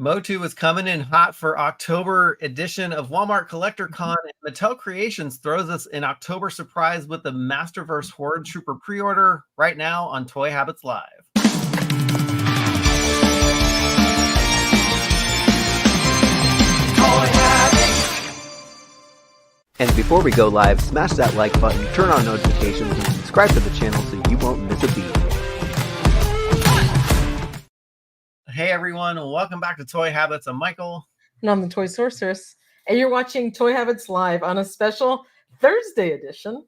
Motu is coming in hot for October edition of Walmart Collector Con. And Mattel Creations throws us an October surprise with the Masterverse Horde Trooper pre-order right now on Toy Habits Live. And before we go live, smash that like button, turn on notifications, and subscribe to the channel so you won't miss a beat. Hey everyone, welcome back to Toy Habits. I'm Michael. And I'm the Toy Sorceress. And you're watching Toy Habits Live on a special Thursday edition.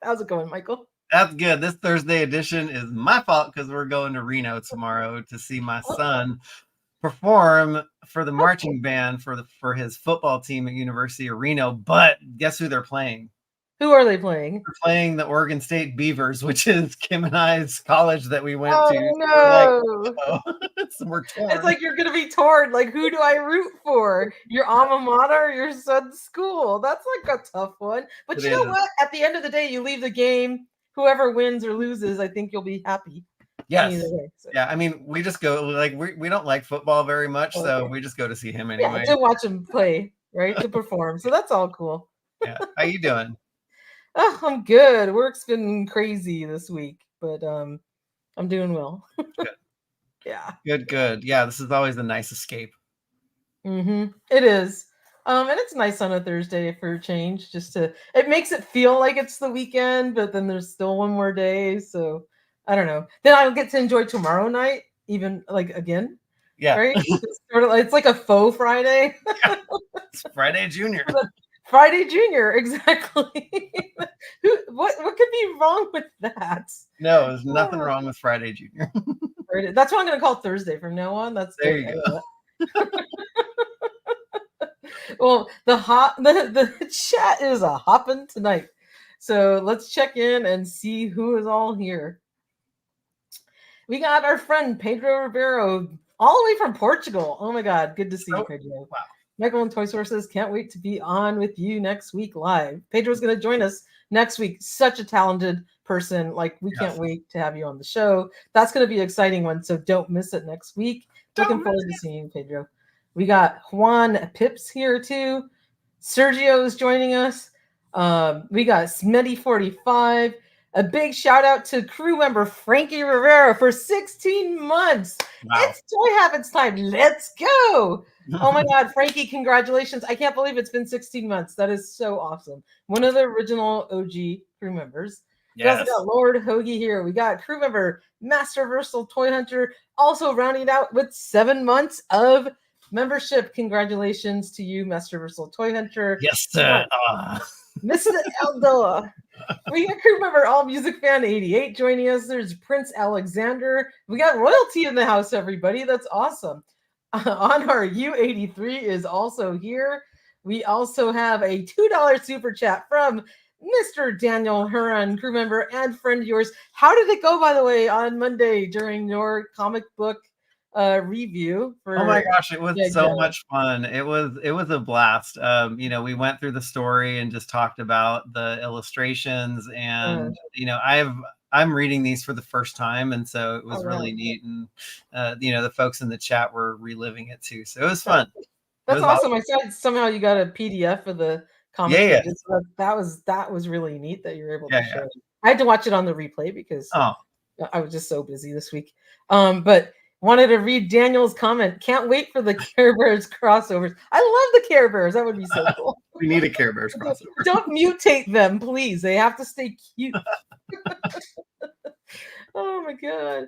How's it going, Michael? That's good. This Thursday edition is my fault because we're going to Reno tomorrow to see my son perform for the marching band for his football team at University of Reno. But guess who they're playing? Who are they playing? They're playing the Oregon State Beavers, which is Kim and I's college that we went to. No. We're torn. It's like you're going to be torn. Like, who do I root for? Your alma mater or your son's school? That's like a tough one. But you know what? At the end of the day, you leave the game. Whoever wins or loses, I think you'll be happy. Yes. Way, so. Yeah. I mean, we just go, like, we don't like football very much, so we just go to see him anyway. Yeah, to watch him play, right? To perform. So that's all cool. Yeah. How you doing? Oh, I'm good. Work's been crazy this week, but I'm doing well. Good. Yeah. Good. Yeah, this is always a nice escape. Mm-hmm. It is. And it's nice on a Thursday for a change. It makes it feel like it's the weekend, but then there's still one more day. So I don't know. Then I'll get to enjoy tomorrow night, even like again. Yeah. Right? It's like a faux Friday. Yeah. It's Friday Junior. Friday Junior, exactly. What could be wrong with that? No, there's nothing wrong with Friday Junior. That's what I'm going to call Thursday from now on. There you go. Well, the chat is a hopping tonight, so let's check in and see who is all here. We got our friend Pedro Ribeiro all the way from Portugal. Oh my God, good to see you, Pedro. Wow. Michael and Toy Sources can't wait to be on with you next week live. Pedro's going to join us next week. Such a talented person. Like, we can't wait to have you on the show. That's going to be an exciting one, so don't miss it next week. Looking forward to seeing you, Pedro. We got Juan Pips here too. Sergio is joining us. We got Smitty45. A big shout out to crew member Frankie Rivera for 16 months. Wow. It's Toy Habits time. Let's go. Oh my God, Frankie, congratulations. I can't believe it's been 16 months. That is so awesome. One of the original OG crew members. Yes. We also got Lord Hoagie here. We got crew member Masterversal Toy Hunter, also rounding out with 7 months of membership. Congratulations to you, Masterversal Toy Hunter. Yes, sir. Mr. Eldor. We got crew member All Music Fan 88 joining us. There's Prince Alexander. We got royalty in the house, everybody. That's awesome. On our U83 is also here. We also have a $2 super chat from Mr. Daniel Huron, crew member and friend of yours. How did it go, by the way, on Monday during your comic book review? Oh my gosh, it was so much fun. It was a blast. We went through the story and just talked about the illustrations, and I'm reading these for the first time, and so it was really neat. And the folks in the chat were reliving it too, so it was fun. That's awesome. I said somehow you got a PDF of the comic. Yeah. So that was really neat that you were able to show it. I had to watch it on the replay because I was just so busy this week. But wanted to read Daniel's comment. Can't wait for the Care Bears crossovers. I love the Care Bears. That would be so cool. We need a Care Bears crossover. Don't mutate them, please. They have to stay cute. Oh my God.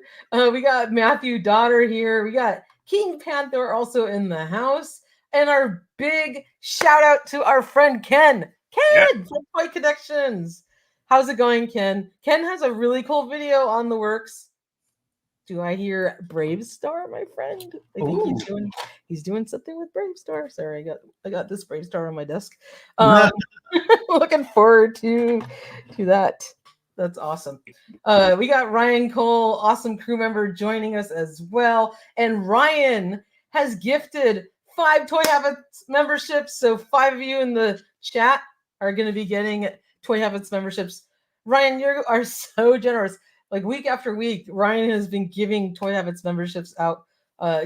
We got Matthew Daughter here. We got King Panther also in the house. And our big shout out to our friend Ken. Ken from Toy Connections. How's it going, Ken? Ken has a really cool video on the works. Do I hear Brave Star, my friend? I think he's doing something with Brave Star. Sorry, I got this Brave Star on my desk. Looking forward to that. That's awesome. We got Ryan Cole, awesome crew member, joining us as well. And Ryan has gifted 5 Toy Habits memberships. So 5 of you in the chat are going to be getting Toy Habits memberships. Ryan, you are so generous. Like week after week, Ryan has been giving Toy Habits memberships out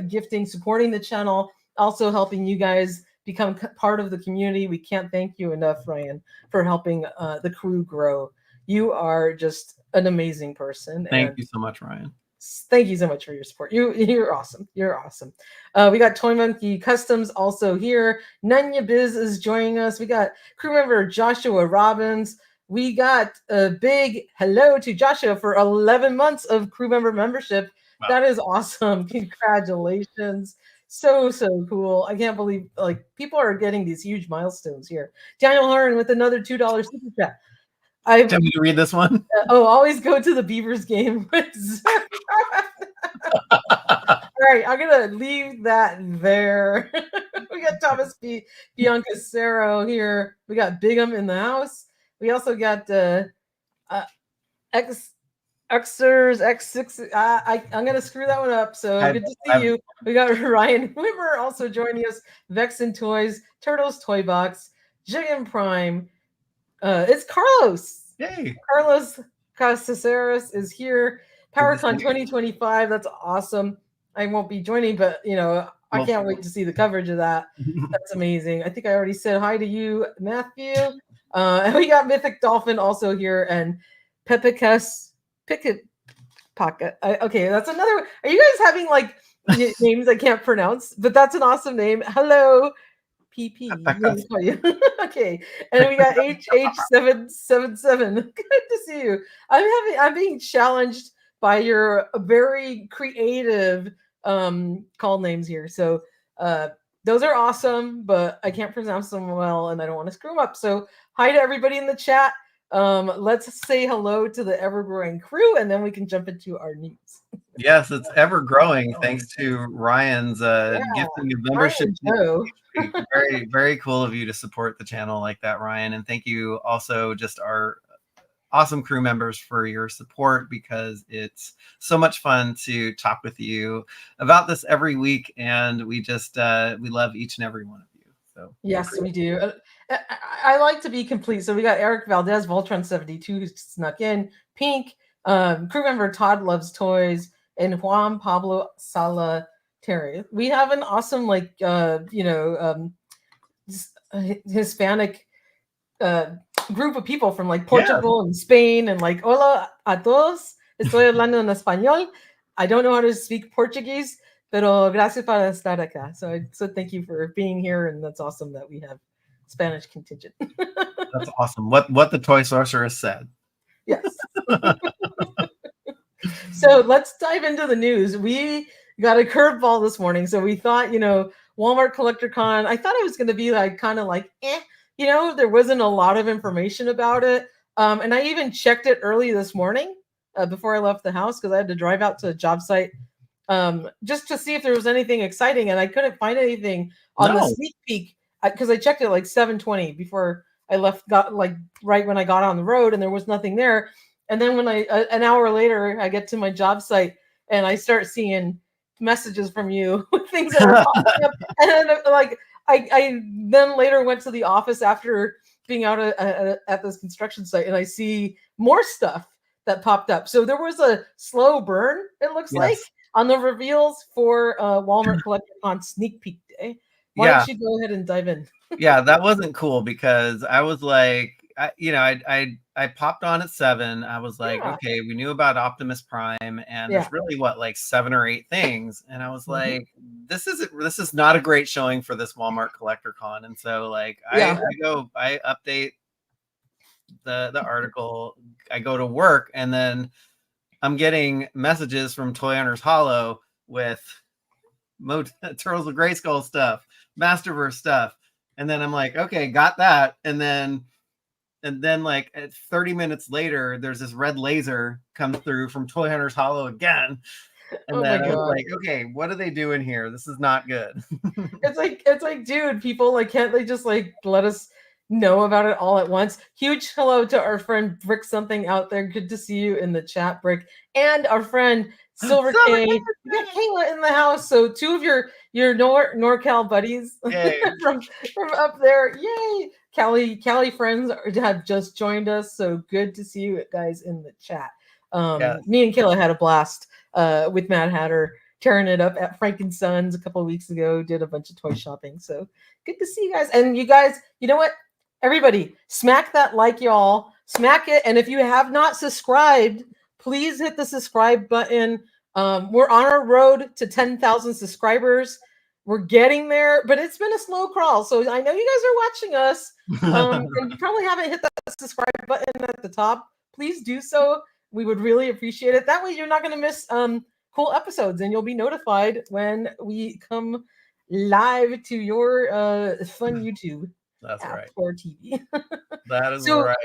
gifting, supporting the channel, also helping you guys become part of the community. We can't thank you enough, Ryan, for helping the crew grow. You are just an amazing person. Thank you so much, Ryan. Thank you so much for your support. You're awesome. You're awesome. We got Toy Monkey Customs also here. Nunya Biz is joining us. We got crew member Joshua Robbins. We got a big hello to Joshua for 11 months of crew member membership. Wow. That is awesome. Congratulations. So cool. I can't believe like people are getting these huge milestones here. Daniel Harn with another $2 super chat. Tell me to read this one. Always go to the Beavers game. All right, I'm gonna leave that there. We got Thomas Bianca Cerro here. We got Bigham in the house. We also got X6. I'm gonna screw that one up. So good to see you. We got Ryan Wimmer also joining us. Vexen Toys, Turtles Toy Box, Jiggin Prime. It's Carlos. Yay! Carlos Casares is here. PowerCon 2025. That's awesome. I won't be joining, but I can't wait to see the coverage of that. That's amazing. I think I already said hi to you, Matthew. And we got Mythic Dolphin also here, and Pepicus Picket Pocket. Okay, that's another. Are you guys having like names I can't pronounce? But that's an awesome name. Hello. PP. Okay, and we got HH777. Good to see you. I'm being challenged by your very creative call names here. So those are awesome, but I can't pronounce them well, and I don't want to screw them up. So hi to everybody in the chat. Let's say hello to the ever-growing crew, and then we can jump into our news. Yes, it's ever growing thanks to Ryan's gifting of membership. Very, very cool of you to support the channel like that, Ryan. And thank you also just our awesome crew members for your support, because it's so much fun to talk with you about this every week. And we just, we love each and every one of you. So yes, we do. I like to be complete. So we got Eric Valdez, Voltron 72 snuck in, Pink, crew member Todd Loves Toys, and Juan Pablo Sala Terry. We have an awesome, like, Hispanic group of people from like Portugal and Spain, and like, hola a todos, estoy hablando en español. I don't know how to speak Portuguese, pero gracias por estar acá. So thank you for being here, and that's awesome that we have Spanish contingent. That's awesome. What the Toy Sorceress said. Yes. So let's dive into the news. We got a curveball this morning. So we thought, Walmart Collector Con, I thought it was going to be like kind of like, there wasn't a lot of information about it. And I even checked it early this morning before I left the house, because I had to drive out to a job site just to see if there was anything exciting. And I couldn't find anything on the sneak peek, because I checked it like 7:20 before I left, got like right when I got on the road, and there was nothing there. And then when an hour later, I get to my job site and I start seeing messages from you with things that are popping up. And then, like, I then later went to the office after being out at this construction site, and I see more stuff that popped up. So there was a slow burn, it looks like, on the reveals for Walmart Collector Con Sneak Peek Day. Why don't you go ahead and dive in? Yeah, that wasn't cool, because I was like, I popped on at 7. I was like, okay, we knew about Optimus Prime, and there's really like 7 or 8 things, and I was like, this is not a great showing for this Walmart Collector Con. And so like I update the article, I go to work, and then I'm getting messages from Toy Hunters Hollow with Turtles of Grayskull stuff, Masterverse stuff, and then I'm like, okay, got that. And then like at 30 minutes later, there's this red laser come through from Toy Hunters Hollow again. And then I was like, okay, what are they doing here? This is not good. It's like, dude, people, like, can't they just like let us know about it all at once? Huge hello to our friend Brick Something out there. Good to see you in the chat, Brick. And our friend Silver K. We got Kayla in the house. So 2 of your NorCal buddies from up there. Yay! Cali friends have just joined us, so good to see you guys in the chat. Me and Kayla had a blast with Mad Hatter tearing it up at Frankensons a couple of weeks ago. Did a bunch of toy shopping. So good to see you guys. And you guys, you know what? Everybody, smack that like, y'all. Smack it. And if you have not subscribed, please hit the subscribe button. We're on our road to 10,000 subscribers. We're getting there, but it's been a slow crawl. So I know you guys are watching us. And you probably haven't hit that subscribe button at the top. Please do so. We would really appreciate it. That way you're not going to miss cool episodes, and you'll be notified when we come live to your fun YouTube. That's app right. Or TV. That is right.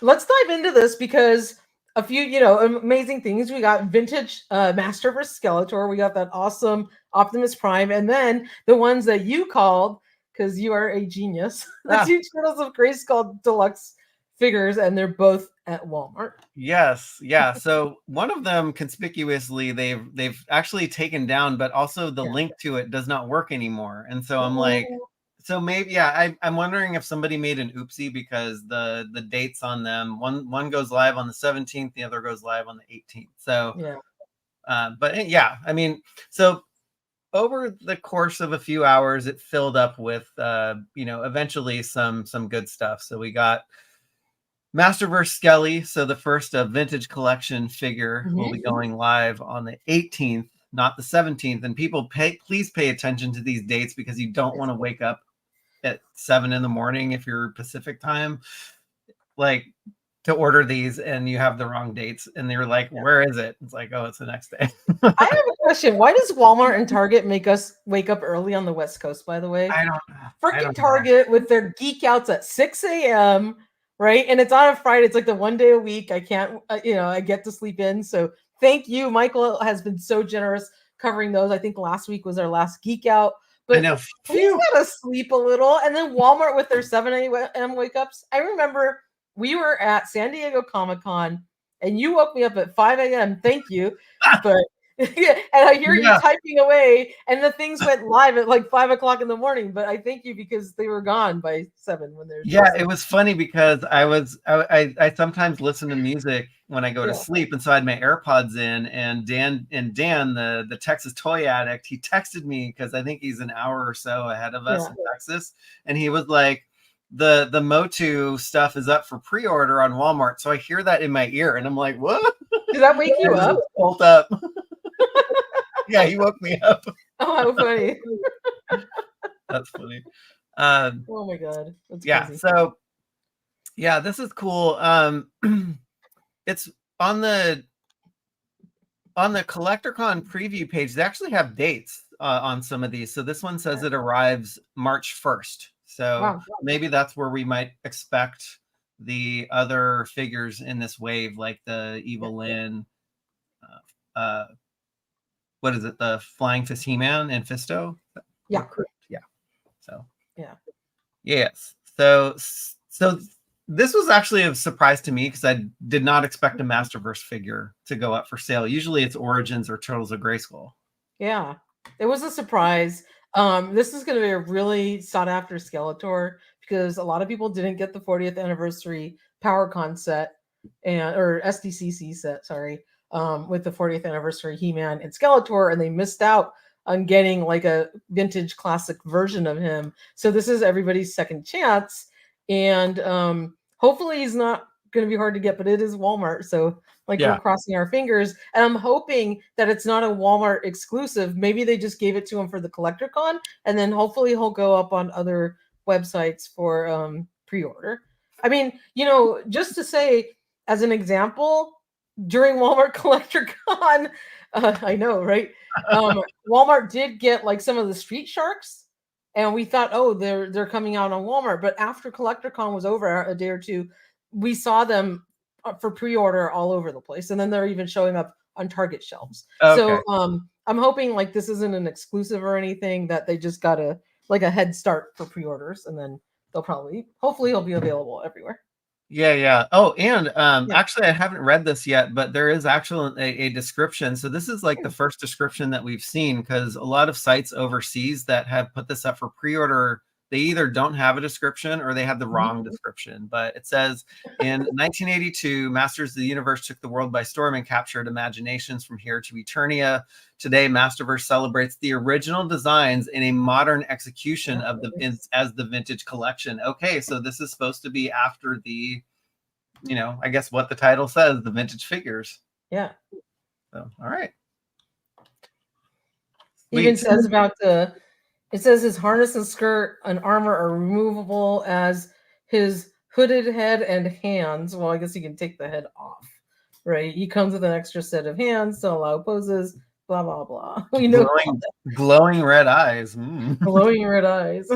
Let's dive into this because a few, amazing things. We got vintage Masterverse Skeletor. We got that awesome Optimus Prime, and then the ones that you called, because you are a genius, the 2 Turtles of Grayskull Deluxe figures, and they're both at Walmart. Yes, yeah. So one of them conspicuously they've actually taken down, but also the link to it does not work anymore. And so I'm like, so maybe I'm wondering if somebody made an oopsie because the dates on them, one goes live on the 17th, the other goes live on the 18th. So but yeah, I mean, so over the course of a few hours, it filled up with eventually some good stuff. So we got Masterverse Skelly, so the first vintage collection figure will be going live on the 18th, not the 17th. And people, please pay attention to these dates because you don't want to wake up at 7 in the morning if you're Pacific time, like to order these and you have the wrong dates and they're like, where is it? It's like, oh, it's the next day. I have a question. Why does Walmart and Target make us wake up early on the West Coast, by the way? I don't Freaking Target with their geek outs at 6 a.m., right? And it's on a Friday. It's like the one day a week. I can't, I get to sleep in. So thank you. Michael has been so generous covering those. I think last week was our last geek out. But we gotta sleep a little. And then Walmart with their 7 a.m. wake ups. I remember we were at San Diego Comic-Con and you woke me up at 5 a.m. Thank you. But and I hear you typing away, and the things went live at like 5 o'clock in the morning. But I thank you because they were gone by 7 when they're it was funny because I sometimes listen to music when I go to sleep, and so I had my AirPods in, and Dan the Texas toy addict, he texted me because I think he's an hour or so ahead of us in Texas, and he was like, the Motu stuff is up for pre-order on Walmart. So I hear that in my ear, and I'm like, what? Did that wake you up? Woke up. Yeah, he woke me up. Oh, how funny. That's funny. Oh my god. That's crazy. So this is cool. It's on the CollectorCon preview page. They actually have dates on some of these. So this one says it arrives March 1st. So maybe that's where we might expect the other figures in this wave, like the Evil Lyn, what is it? The Flying Fist He-Man and Fisto? Yeah. Yeah. So yes. So this was actually a surprise to me because I did not expect a Masterverse figure to go up for sale. Usually it's Origins or Turtles of Grayskull. Yeah, it was a surprise. This is going to be a really sought after Skeletor because a lot of people didn't get the 40th anniversary PowerCon set or SDCC set, sorry, with the 40th anniversary He-Man and Skeletor, and they missed out on getting like a vintage classic version of him. So this is everybody's second chance, and hopefully he's not going to be hard to get, but it is Walmart, so we're crossing our fingers, and I'm hoping that it's not a Walmart exclusive. Maybe they just gave it to him for the CollectorCon, and then hopefully he'll go up on other websites for pre-order. I mean, just to say as an example, during Walmart CollectorCon, I know, right? Walmart did get like some of the Street Sharks, and we thought, oh, they're coming out on Walmart. But after CollectorCon was over a day or two, we saw them for pre-order all over the place, and then they're even showing up on Target shelves. Okay. So I'm hoping like this isn't an exclusive or anything, that they just got a head start for pre-orders, and then they'll hopefully he'll be available everywhere. Yeah. Oh, and actually I haven't read this yet, but there is actually a description. So this is like the first description that we've seen, because a lot of sites overseas that have put this up for pre-order they either don't have a description or they have the wrong description. But it says in 1982, Masters of the Universe took the world by storm and captured imaginations from here to Eternia. Today, Masterverse celebrates the original designs in a modern execution of as the vintage collection. Okay, so this is supposed to be after the, you know, I guess what the title says, the vintage figures. Yeah. So, all right. Even says about it says his harness and skirt and armor are removable as his hooded head and hands. Well, I guess you can take the head off, right? He comes with an extra set of hands to allow poses, blah, blah, blah. We know glowing red eyes. Glowing red eyes.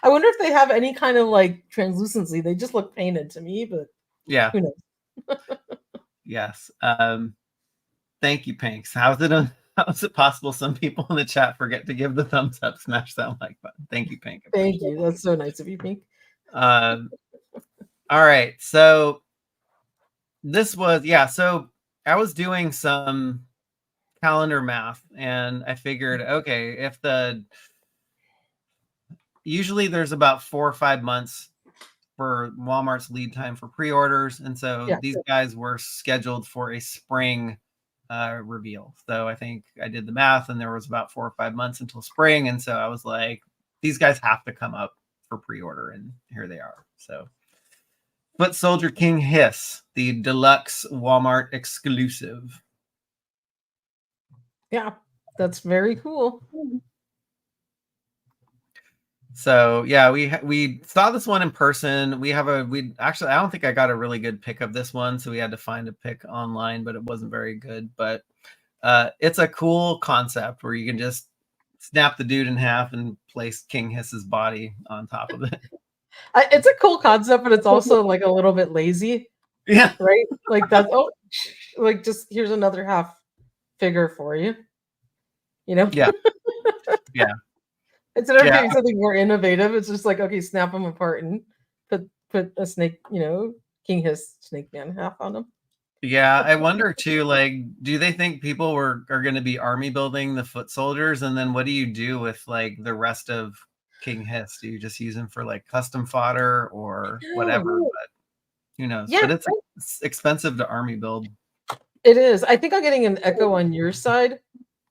I wonder if they have any kind of like translucency. They just look painted to me, but yeah. Who knows? Yes. Thank you, Pinks. How is it possible some people in the chat forget to give the thumbs up, smash that like button? Thank you, Pink. Thank you. That's so nice of you, Pink. All right. So this was, so I was doing some calendar math and I figured, okay, if usually there's about 4 or 5 months for Walmart's lead time for pre-orders. And so these guys were scheduled for a spring reveal. So I think I did the math and there was about 4 or 5 months until spring. And so I was like, these guys have to come up for pre-order, and here they are. So Foot Soldier King Hiss, the deluxe Walmart exclusive. Yeah, that's very cool. So yeah, we saw this one in person. We actually, I don't think I got a really good pick of this one, so we had to find a pick online, but it wasn't very good. But it's a cool concept where you can just snap the dude in half and place King Hiss's body on top of it. It's a cool concept, but it's also like a little bit lazy. Yeah. Right? Like that's like just here's another half figure for you. You know? Yeah. Yeah. Instead of doing something more innovative, it's just like, okay, snap them apart and put a snake, King Hiss Snake Man half on them. Yeah, I wonder too, like, do they think people are going to be army building the foot soldiers? And then what do you do with like the rest of King Hiss? Do you just use him for like custom fodder or whatever? But who knows? Yeah, but it's expensive to army build. It is. I think I'm getting an echo on your side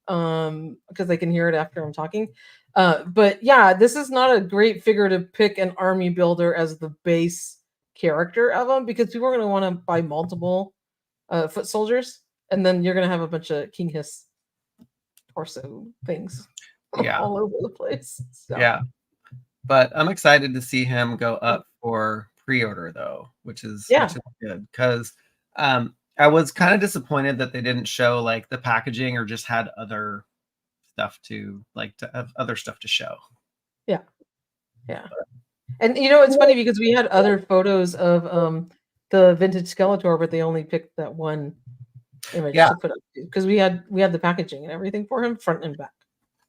because I can hear it after I'm talking. But yeah, this is not a great figure to pick an army builder as the base character of them, because people are going to want to buy multiple foot soldiers, and then you're going to have a bunch of King Hiss torso things all over the place. So. Yeah, but I'm excited to see him go up for pre-order though, which is good, because I was kind of disappointed that they didn't show like the packaging or just had other stuff to have other stuff to show. Yeah. And it's funny because we had other photos of the vintage Skeletor, but they only picked that one image to put up because we had the packaging and everything for him front and back.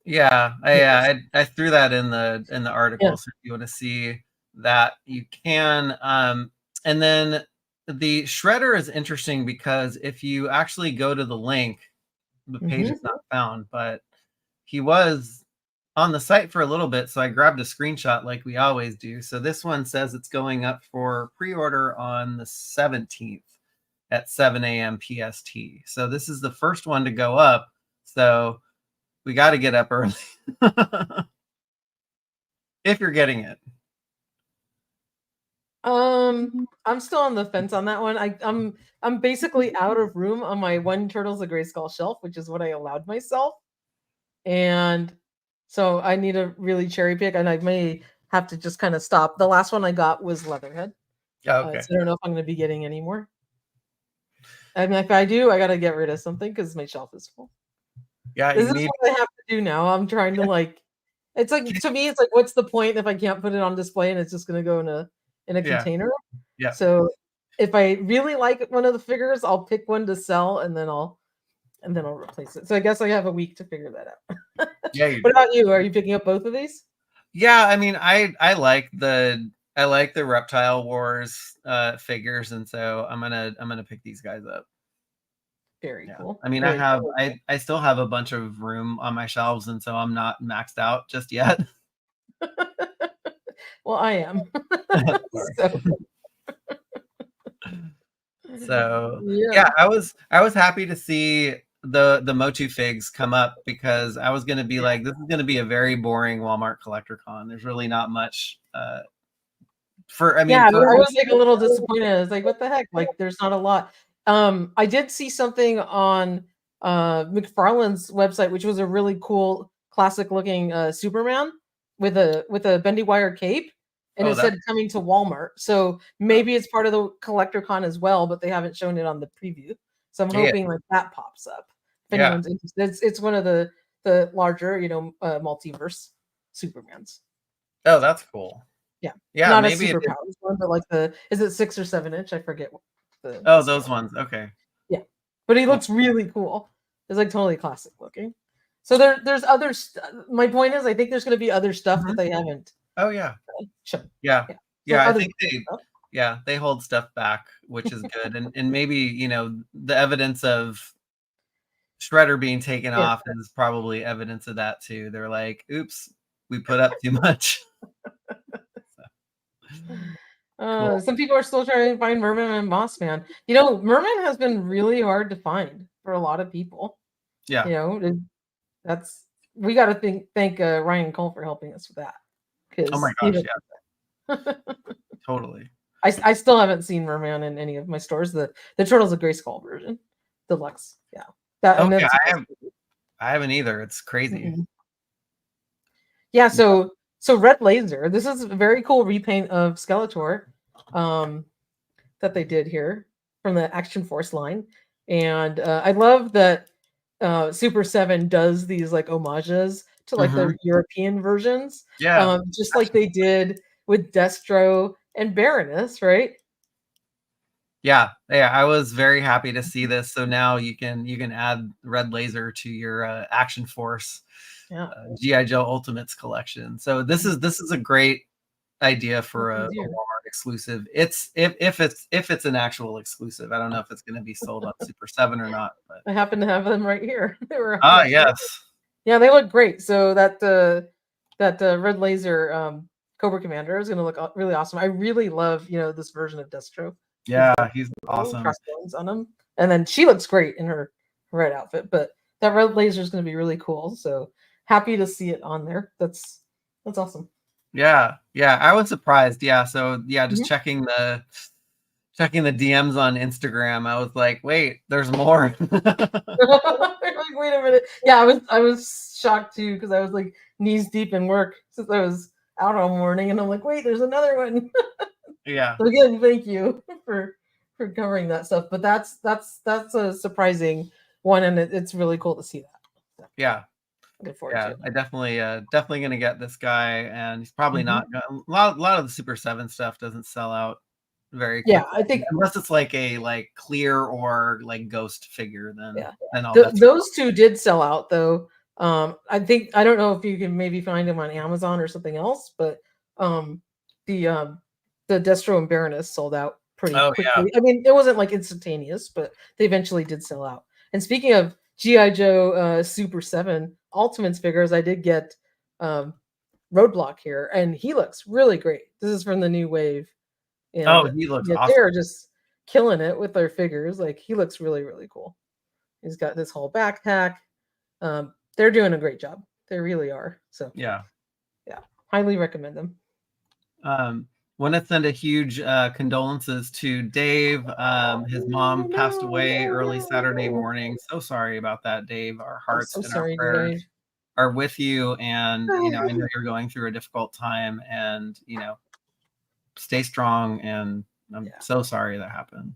Yeah, I threw that in the article, so if you want to see that, you can. And then the Shredder is interesting because if you actually go to the link, the page is not found, but he was on the site for a little bit, so I grabbed a screenshot like we always do. So this one says it's going up for pre-order on the 17th at 7 a.m. PST. So this is the first one to go up, so we got to get up early if you're getting it. I'm still on the fence on that one. I'm basically out of room on my One Turtles of Grayskull shelf, which is what I allowed myself. And so I need to really cherry pick, and I may have to just kind of stop. The last one I got was Leatherhead. Okay. So I don't know if I'm going to be getting any more. And if I do, I got to get rid of something because my shelf is full. Yeah, this is what I have to do now. I'm trying to it's like, to me, it's like, what's the point if I can't put it on display and it's just going to go in a container? Yeah. So if I really like one of the figures, I'll pick one to sell, and then I'll replace it. So I guess I have a week to figure that out. Yeah. What about you? Are you picking up both of these? Yeah, I mean, I like the Reptile Wars figures, and so I'm gonna pick these guys up. Very cool. I mean, I still have a bunch of room on my shelves, and so I'm not maxed out just yet. Well, I am. So yeah, I was happy to see the Motu figs come up, because I was gonna be like, this is gonna be a very boring Walmart collector con. There's really not much I was like a little disappointed. I was like, what the heck? Like, there's not a lot. I did see something on McFarlane's website, which was a really cool classic looking Superman with a bendy wire cape, and it said coming to Walmart. So maybe it's part of the collector con as well, but they haven't shown it on the preview. So I'm hoping like that pops up. If anyone's interested, it's one of the larger, multiverse Supermans. Oh, that's cool. Yeah, not maybe a superpowered one, but like is it 6 or 7 inch? I forget what those ones. Okay. Yeah, but he looks really cool. It's like totally classic looking. So there's other. My point is, I think there's going to be other stuff that they haven't. Oh yeah. Shown. Yeah. I think they hold stuff back, which is good, and maybe the evidence of Shredder being taken off is probably evidence of that too. They're like, oops, we put up too much. Cool. Some people are still trying to find Merman and Moss Man. Merman has been really hard to find for a lot of people. Yeah. We got to thank Ryan Cole for helping us with that. Oh my gosh, yeah. Totally. I still haven't seen Merman in any of my stores. The Turtles of Grayskull version, Deluxe. Yeah. I haven't either. It's crazy. Mm-hmm. Yeah, so Red Laser. This is a very cool repaint of Skeletor that they did here from the Action Force line. And I love that Super 7 does these like homages to like the European versions. Yeah. Just like they did with Destro and Baroness, right? Yeah. I was very happy to see this. So now you can add Red Laser to your Action Force GI Joe Ultimates collection. So this is a great idea for a Walmart exclusive. It's if it's an actual exclusive. I don't know if it's going to be sold on Super 7 or not. But I happen to have them right here. They were yes. Yeah, they look great. So that Red Laser Cobra Commander is going to look really awesome. I really love this version of Destro. Yeah, he's awesome. Crossbones on him, and then she looks great in her red outfit. But that Red Laser is going to be really cool. So happy to see it on there. That's awesome. Yeah, I was surprised. Yeah, so just checking the DMs on Instagram, I was like, wait, there's more. Like, wait a minute. Yeah, I was shocked too, because I was like knees deep in work since I was out all morning, and I'm like, wait, there's another one. Yeah. So again, thank you for covering that stuff. But that's a surprising one, and it's really cool to see that. Yeah. Look forward to it. I definitely gonna get this guy, and he's probably not gonna, a lot of the Super 7 stuff doesn't sell out very quickly. Yeah, I think unless it's like a clear or like ghost figure, then all those two did sell out though. I don't know if you can maybe find them on Amazon or something else, but the Destro and Baroness sold out pretty quickly. Yeah. I mean, it wasn't like instantaneous, but they eventually did sell out. And speaking of GI Joe Super 7 Ultimates figures, I did get Roadblock here, and he looks really great. This is from the new wave. And, he looks awesome. They're just killing it with their figures. Like, he looks really, really cool. He's got this whole backpack. They're doing a great job. They really are. So yeah, highly recommend them. Want to send a huge condolences to Dave. His mom passed away early Saturday morning. So sorry about that, Dave. Our hearts and our prayers are with you. And, I know you're going through a difficult time, and, stay strong. And I'm so sorry that happened.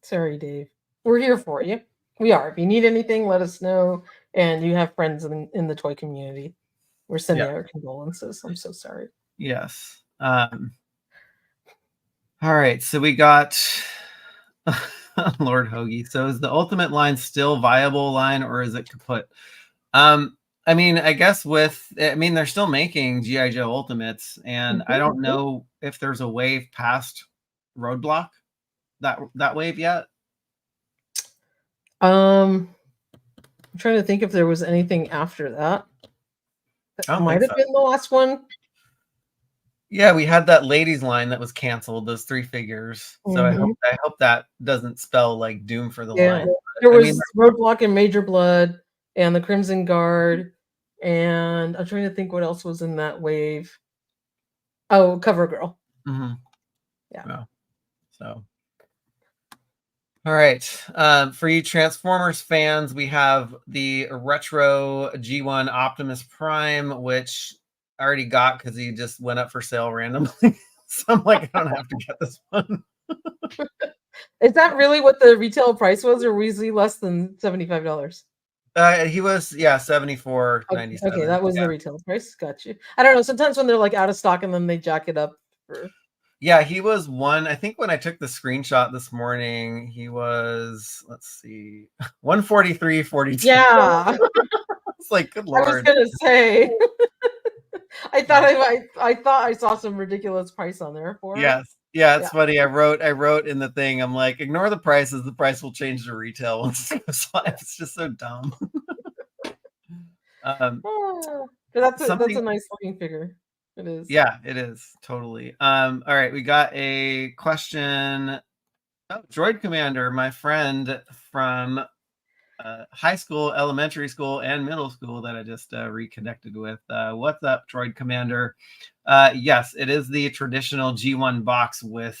Sorry, Dave. We're here for you. We are. If you need anything, let us know. And you have friends in the toy community. We're sending our condolences. I'm so sorry. Yes. All right, so we got Lord Hoagie. So is the Ultimate line still viable line, or is it kaput? I mean, I guess they're still making GI Joe Ultimates, and I don't know if there's a wave past Roadblock, that wave yet. I'm trying to think if there was anything after that. That might have been the last one. Yeah, we had that ladies line that was canceled, those 3 figures. So I hope that doesn't spell like doom for the line. There was Roadblock and Major Blood and the Crimson Guard, and I'm trying to think what else was in that wave. Oh, CoverGirl. Yeah. So all right. For you Transformers fans, we have the retro G1 Optimus Prime, which I already got because he just went up for sale randomly. So I'm like, I don't have to get this one. Is that really what the retail price was, or was he less than $75? He was, yeah, $74.97. Okay, that was the retail price. Got you. I don't know. Sometimes when they're like out of stock and then they jack it up for. Yeah, he was one. I think when I took the screenshot this morning, he was, let's see, 143.42. Yeah. It's like, good Lord. I was gonna say. I thought I saw some ridiculous price on there for. Yes. Yeah, it's funny. I wrote in the thing, I'm like, ignore the prices. The price will change to retail once it goes live. It's just so dumb. That's a nice looking figure. It is. Yeah, it is totally. All right, we got a question. Oh, Droid Commander, my friend from high school, elementary school, and middle school that I just reconnected with. What's up, Droid Commander? Yes, it is the traditional G1 box with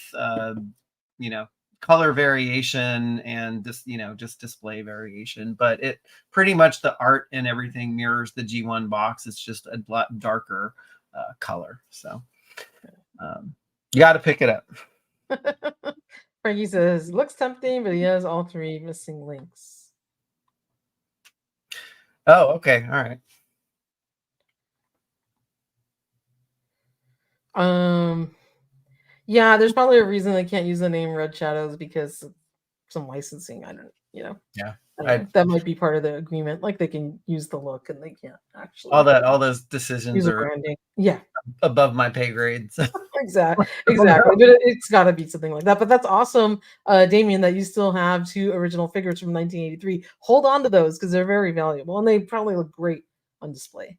color variation and just display variation, but it pretty much the art and everything mirrors the G1 box. It's just a lot darker color, so you got to pick it up. Frankie says looks tempting, but he has all 3 missing links. Oh, okay, all right. Yeah, there's probably a reason they can't use the name Red Shadows because of some licensing. I don't, Yeah, that might be part of the agreement. Like they can use the look and they can't actually. All those decisions are branding. Yeah, above my pay grade. So. Exactly. But it's got to be something like that. But that's awesome, Damien, that you still have 2 original figures from 1983. Hold on to those because they're very valuable and they probably look great on display.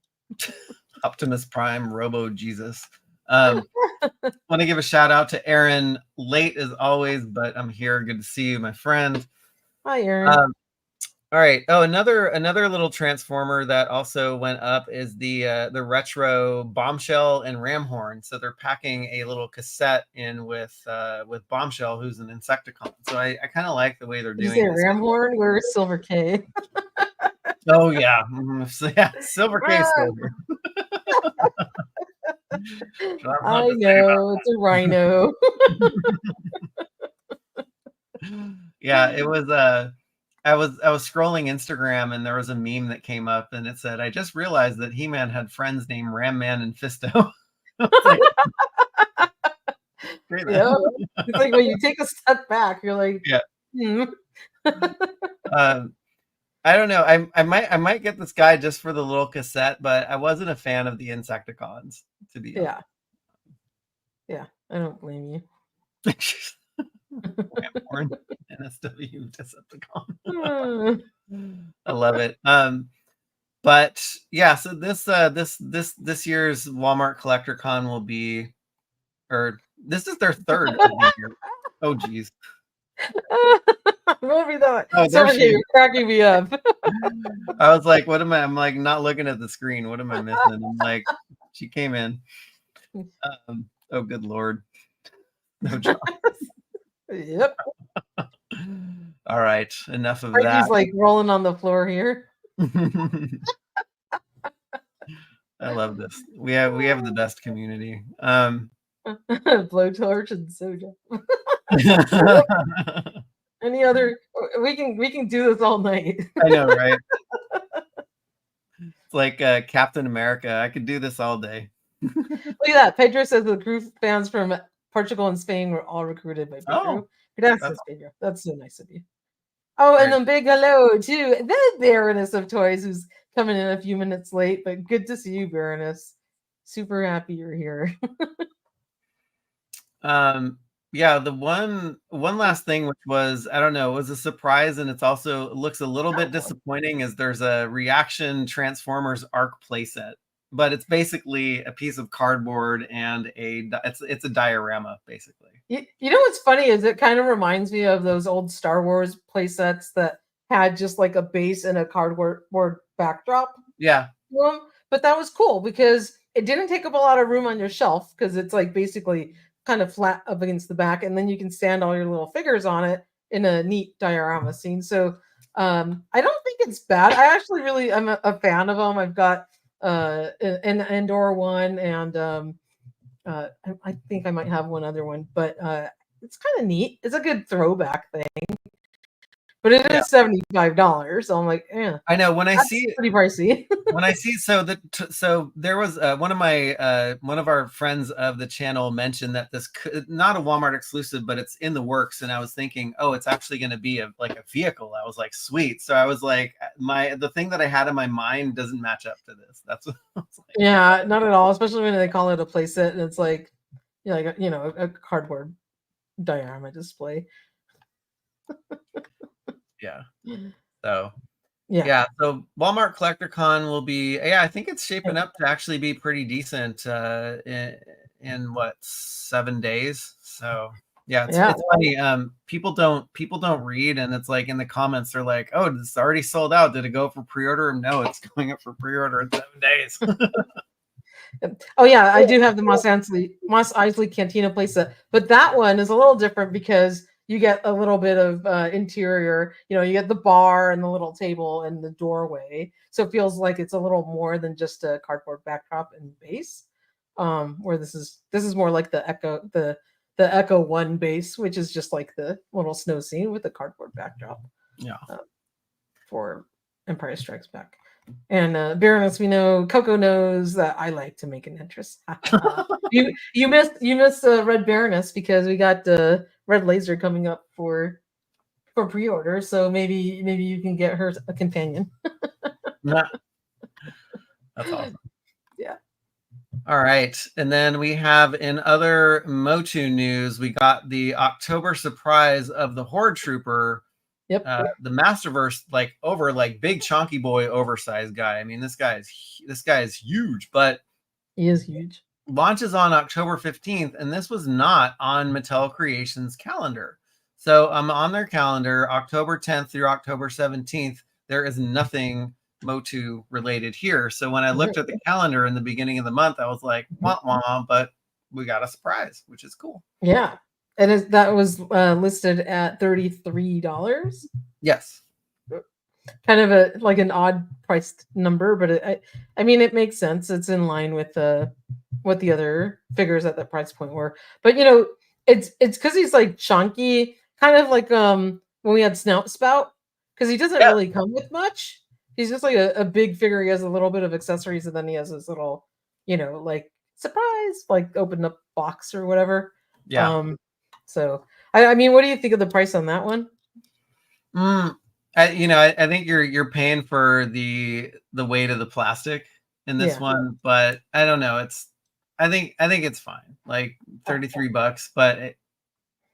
Optimus Prime, Robo Jesus. Want to give a shout out to Aaron. Late as always, but I'm here. Good to see you, my friend. Hi, Aaron. All right. Oh, another little Transformer that also went up is the retro Bombshell and Ramhorn. So they're packing a little cassette in with Bombshell, who's an Insecticon. So I kind of like the way they're doing. You say Ramhorn? Where's Silver K? Oh yeah, so, yeah, Silver K. I know it's a rhino. Yeah, it was I was scrolling Instagram and there was a meme that came up and it said, I just realized that He-Man had friends named Ram Man and Fisto. Like, yeah. It's like when you take a step back, you're like, yeah. I don't know. I might get this guy just for the little cassette, but I wasn't a fan of the Insecticons, to be honest. Yeah, I don't blame you. NSW Decepticon. I love it. But yeah, so this year's Walmart Collector Con will be, or this is their 3rd of the year. Oh geez. We'll be that. Oh, there she is. Cracking me up. I was like, what am I? I'm like not looking at the screen. What am I missing? I'm like, she came in. Oh, good Lord. No job. Yep. All right, enough of Frankie's that. like rolling on the floor here. I love this. We have the best community. Blowtorch and soda. Any other? We can do this all night. I know, right? It's like Captain America. I could do this all day. Look at that. Pedro says the crew fans from Portugal and Spain were all recruited by Pedro. Gracias, Pedro. That's so nice of you. Oh, and a big hello to the Baroness of Toys, who's coming in a few minutes late, but good to see you, Baroness. Super happy you're here. Yeah, the one last thing, which was, I don't know, was a surprise, and it's also looks a little bit disappointing, is there's a Reaction Transformers Arc playset but it's basically a piece of cardboard and it's a diorama basically. You know what's funny is it kind of reminds me of those old Star Wars play sets that had just like a base and a cardboard backdrop. Yeah. But that was cool because it didn't take up a lot of room on your shelf because it's like basically kind of flat up against the back, and then you can stand all your little figures on it in a neat diorama scene. So I don't think it's bad. I actually really am a fan of them. I've got an Endor one, and I think I might have one other one, but it's kind of neat. It's a good throwback thing. But it is $75. So I'm like, yeah. I know when I see it, pretty pricey. when I see so there was one of our friends of the channel mentioned that this not a Walmart exclusive, but it's in the works, and I was thinking, oh, it's actually going to be a vehicle. I was like, sweet. So I was like, the thing that I had in my mind doesn't match up to this. That's what I was like. Yeah, not at all. Especially when they call it a playset, and it's like, a cardboard diorama display. Yeah. So yeah. So Walmart CollectorCon will be, I think it's shaping up to actually be pretty decent in what, 7 days. So yeah, it's funny. People don't read, and it's like in the comments they're like, oh, it's already sold out. Did it go for pre-order? No, it's going up for pre-order in 7 days. Oh yeah, I do have the Mos Eisley Cantina playset, but that one is a little different because you get a little bit of interior. You get the bar and the little table and the doorway, so it feels like it's a little more than just a cardboard backdrop and base. Where this is more like the Echo 1 base, which is just like the little snow scene with the cardboard backdrop. Yeah. For Empire Strikes Back. And Baroness, we know Coco knows that I like to make an entrance. you missed Red Baroness because we got the Red Laser coming up for pre-order, so maybe you can get her a companion. That's awesome. Yeah. All right, and then we have in other Motu news, we got the October surprise of the Horde Trooper. Yep. The Masterverse, big chunky boy, oversized guy. I mean, this guy is huge, but he is huge. Launches on October 15th, and this was not on Mattel Creations calendar. So I'm on their calendar, October 10th through October 17th. There is nothing Motu related here. So when I looked at the calendar in the beginning of the month, I was like, wah, wah, but we got a surprise, which is cool. Yeah. And that was listed at $33. Yes. Kind of an odd priced number, but I mean, it makes sense. It's in line with what the other figures at that price point were. But it's because he's like chunky, kind of like when we had Snout Spout, because he doesn't really come with much. He's just like a big figure. He has a little bit of accessories, and then he has this little, like surprise, like open up box or whatever. Yeah. So I mean, what do you think of the price on that one? I think you're paying for the weight of the plastic in this one, but I don't know. I think it's fine. Like $33, but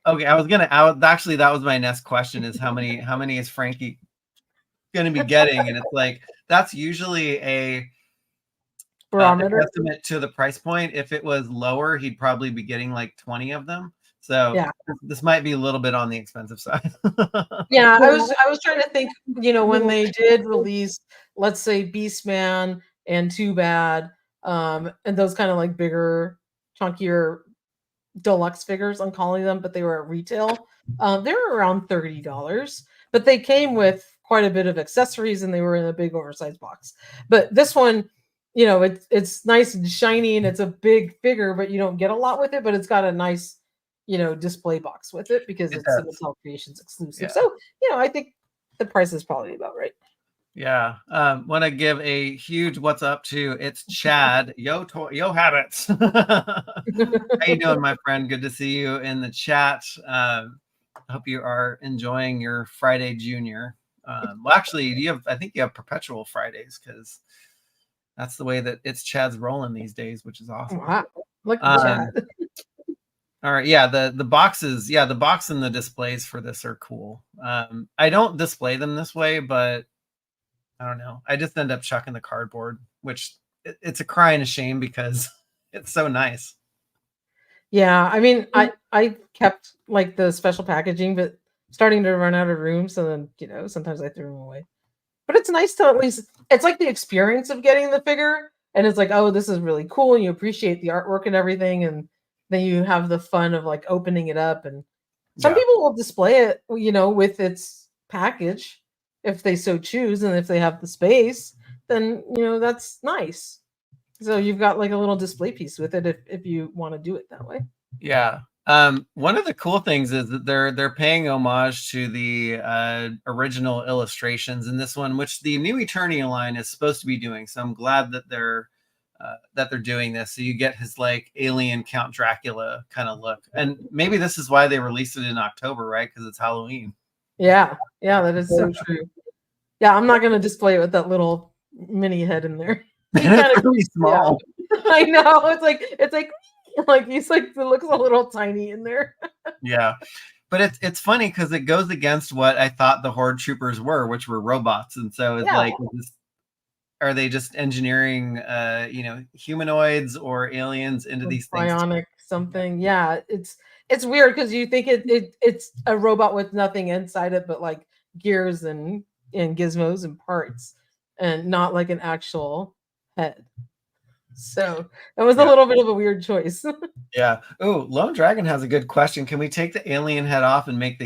okay. Actually, that was my next question: is how many is Frankie going to be getting? And it's like that's usually a barometer estimate to the price point. If it was lower, he'd probably be getting like 20 of them. So this might be a little bit on the expensive side. Yeah, I was trying to think, when they did release, let's say Beastman and Too Bad, and those kind of like bigger, chunkier deluxe figures, I'm calling them, but they were at retail. They were around $30, but they came with quite a bit of accessories and they were in a big oversized box. But this one, it's nice and shiny and it's a big figure, but you don't get a lot with it, but it's got a nice display box with it because it's a Mattel Creations exclusive. Yeah. So, I think the price is probably about right. Yeah. Want to give a huge what's up to it's Chad. Yo Habits. How you doing, my friend? Good to see you in the chat. Hope you are enjoying your Friday Junior. Well, actually, I think you have perpetual Fridays because that's the way that it's Chad's rolling these days, which is awesome. Wow. Look at Chad. All right, yeah, the boxes, the box and the displays for this are cool. I don't display them this way, but I don't know. I just end up chucking the cardboard, which it's a cry and a shame because it's so nice. Yeah, I mean, I kept like the special packaging, but starting to run out of room, so then sometimes I threw them away. But it's nice to at least it's like the experience of getting the figure, and it's like, oh, this is really cool, and you appreciate the artwork and everything, and then you have the fun of like opening it up. And some people will display it, with its package if they so choose, and if they have the space, then that's nice. So you've got like a little display piece with it if you want to do it that way. Yeah. One of the cool things is that they're paying homage to the original illustrations in this one, which the new Eternia line is supposed to be doing. So I'm glad that they're doing this. So you get his like alien Count Dracula kind of look, and maybe this is why they released it in October, right? Because it's Halloween. Yeah, that is so true. Yeah, I'm not gonna display it with that little mini head in there. It's really small. Yeah. I know. It's like he's like it looks a little tiny in there. Yeah, but it's funny because it goes against what I thought the Horde Troopers were, which were robots, and so it's like, are they just engineering humanoids or aliens into these things? Bionic something. Yeah, it's weird because you think it's a robot with nothing inside it but like gears and gizmos and parts, and not like an actual head. So that was a little bit of a weird choice. Yeah. Oh, Lone Dragon has a good question. Can we take the alien head off and make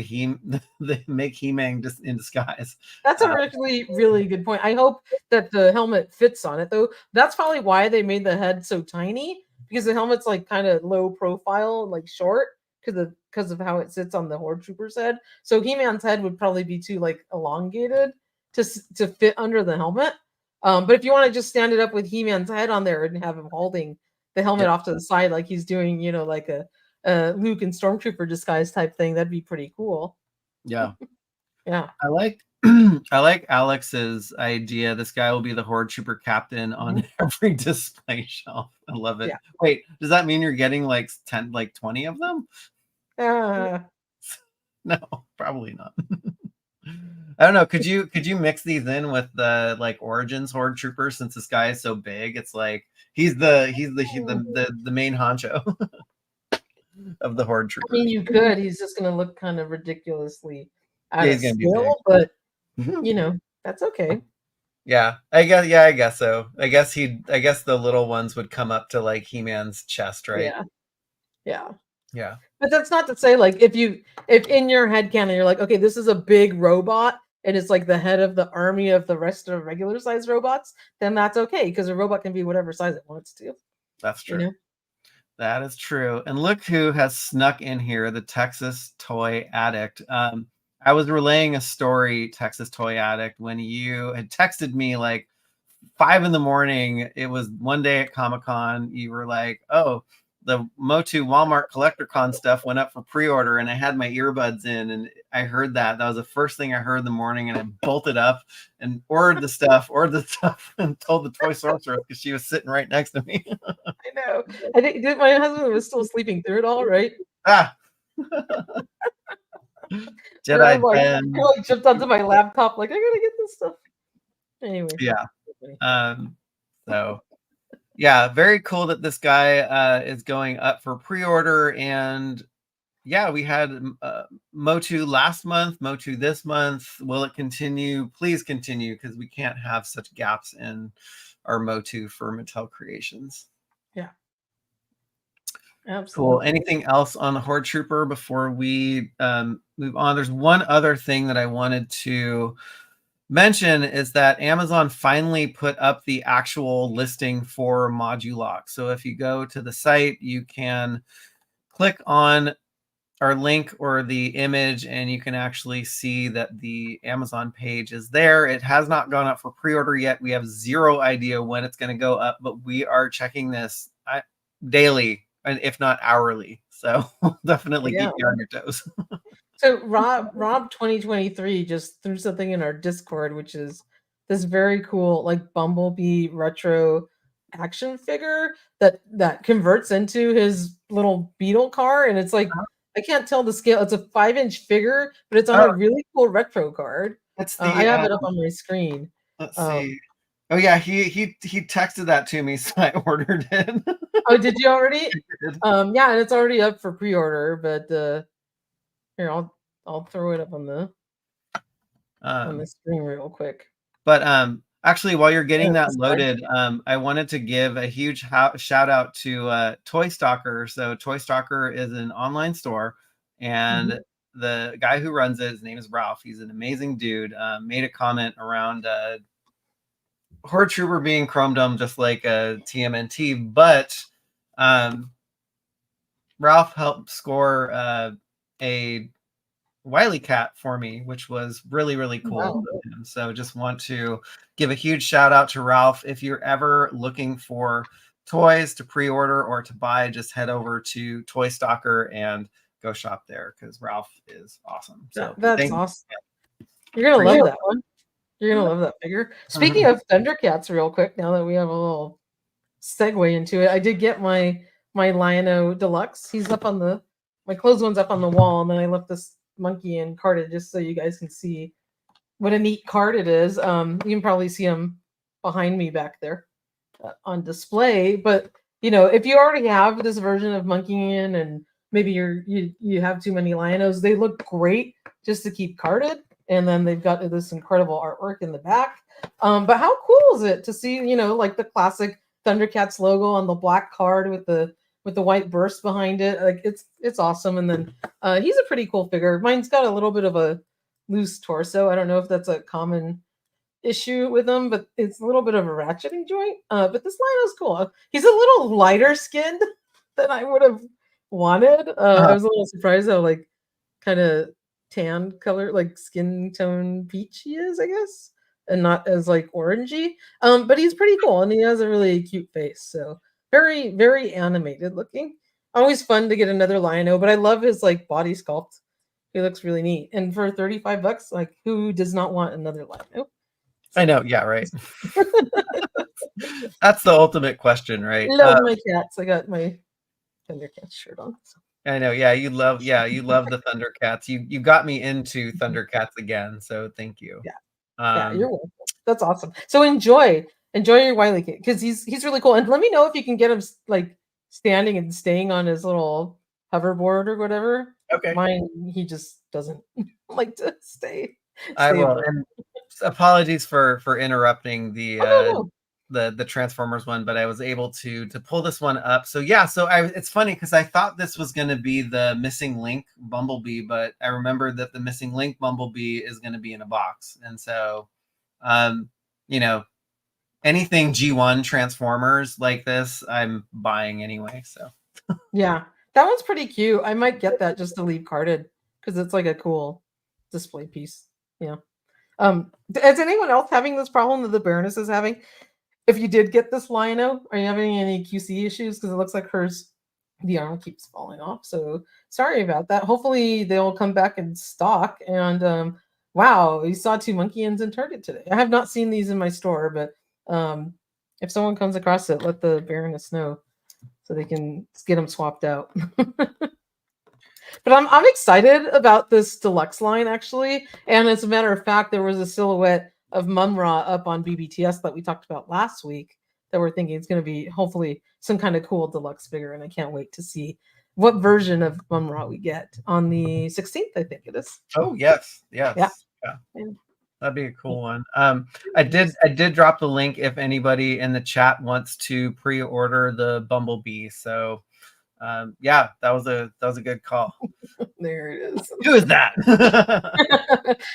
make He-Man just in disguise? That's a really good point. I hope that the helmet fits on it, though. That's probably why they made the head so tiny, because the helmet's like kind of low profile, like short, because of how it sits on the Horde Trooper's head. So He-Man's head would probably be too like elongated to fit under the helmet. But if you want to just stand it up with He-Man's head on there and have him holding the helmet off to the side like he's doing, like a Luke and Stormtrooper disguise type thing, that'd be pretty cool. Yeah. Yeah. I like Alex's idea. This guy will be the Horde Trooper captain on every display shelf. I love it. Yeah. Wait, does that mean you're getting like 20 of them? No, probably not. I don't know. Could you mix these in with the like Origins Horde Trooper, since this guy is so big? It's like he's the main honcho of the Horde Trooper. I mean, you could. He's just gonna look kind of ridiculously out of scale, but that's okay. Yeah, I guess so. I guess the little ones would come up to like He-Man's chest, right? Yeah. But that's not to say like if in your head canon you're like, okay, this is a big robot and it's like the head of the army of the rest of regular size robots, then that's okay, because a robot can be whatever size it wants to. That's true. That is true. And look who has snuck in here, the Texas Toy Addict. I was relaying a story, Texas Toy Addict, when you had texted me like 5 a.m. It was one day at Comic-Con. You were like, oh, the Motu Walmart CollectorCon stuff went up for pre-order, and I had my earbuds in, and I heard that. That was the first thing I heard in the morning, and I bolted up and ordered the stuff, and told the toy sorceress because she was sitting right next to me. I know. I think my husband was still sleeping through it all, right? Jedi I jumped onto my laptop like, I gotta get this stuff. Anyway. Yeah. So yeah, very cool that this guy is going up for pre-order. And yeah, we had Motu last month, Motu this month. Will it continue? Please continue, because we can't have such gaps in our Motu for Mattel Creations. Yeah. Absolutely. Cool. Anything else on the Horde Trooper before we move on? There's one other thing that I wanted to mention, is that Amazon finally put up the actual listing for Modulok. So if you go to the site, you can click on our link or the image, and you can actually see that the Amazon page is there. It has not gone up for pre-order yet. We have zero idea when it's going to go up, but we are checking this daily, and if not hourly. So definitely keep you on your toes. So Rob 2023 just threw something in our Discord, which is this very cool like Bumblebee retro action figure that converts into his little beetle car, and it's like, I can't tell the scale. It's a 5-inch figure, but it's on a really cool retro card. That's I have it up on my screen. Let's see. Oh yeah, he texted that to me, so I ordered it. Oh, did you already? Did. Yeah, and it's already up for pre-order, but here I'll throw it up on the screen real quick. But actually, while you're getting that loaded, I wanted to give a huge shout out to Toy Stalker. So Toy Stalker is an online store, and the guy who runs it, his name is Ralph. He's an amazing dude. Made a comment around Horde Trooper being chromedom just like a TMNT, but Ralph helped score a Wily Cat for me, which was really, really cool of him. So just want to give a huge shout out to Ralph. If you're ever looking for toys to pre-order or to buy, just head over to Toy Stalker and go shop there because Ralph is awesome. So that's awesome. You're gonna love that one. You're gonna love that figure. Speaking of ThunderCats, real quick, now that we have a little segue into it, I did get my Lion-O Deluxe. He's up on my clothes one's up on the wall, and then I left this monkey in carded just so you guys can see what a neat card it is. You can probably see him behind me back there on display. But if you already have this version of Monkey in, and maybe you have too many Lion-Os, they look great just to keep carded. And then they've got this incredible artwork in the back. But how cool is it to see, like the classic ThunderCats logo on the black card with the white burst behind it? Like it's awesome. And then he's a pretty cool figure. Mine's got a little bit of a loose torso. I don't know if that's a common issue with him, but it's a little bit of a ratcheting joint. But this Lion-O's cool. He's a little lighter skinned than I would have wanted. I was a little surprised how like kind of tan color, like skin tone peach he is, I guess, and not as like orangey. But he's pretty cool, and he has a really cute face. So very, very animated looking. Always fun to get another Lion-O, but I love his like body sculpt. He looks really neat. And for $35, like who does not want another Lion-O? I know, yeah, right. That's the ultimate question, right? Love my cats. I got my ThunderCats shirt on. So. I know, yeah, you love the ThunderCats. You got me into ThunderCats again, so thank you. Yeah, you're welcome. That's awesome. So enjoy your Wily Kid because he's really cool. And let me know if you can get him like standing and staying on his little hoverboard or whatever. Okay. Mine, he just doesn't like to stay. I will. And apologies for interrupting the Transformers one, but I was able to pull this one up. So yeah, it's funny because I thought this was going to be the Missing Link Bumblebee, but I remembered that the Missing Link Bumblebee is going to be in a box. And so, anything G1 Transformers like this, I'm buying anyway. So yeah, that one's pretty cute. I might get that just to leave carded because it's like a cool display piece. Yeah. Is anyone else having this problem that the Baroness is having? If you did get this Lion-O, are you having any QC issues? Because it looks like the arm keeps falling off. So sorry about that. Hopefully they'll come back in stock. And wow, we saw 2 Monkey-Ins in Target today. I have not seen these in my store, but if someone comes across it, let the Baroness know so they can get them swapped out. But I'm excited about this Deluxe line, actually. And as a matter of fact, there was a silhouette of Mum-Ra up on BBTS that we talked about last week that we're thinking it's going to be hopefully some kind of cool Deluxe figure. And I can't wait to see what version of Mum-Ra we get on the 16th, I think it is. Oh, yes. Yeah. That'd be a cool one. I did drop the link if anybody in the chat wants to pre-order the Bumblebee. So yeah, that was a good call. There it is. Who is that?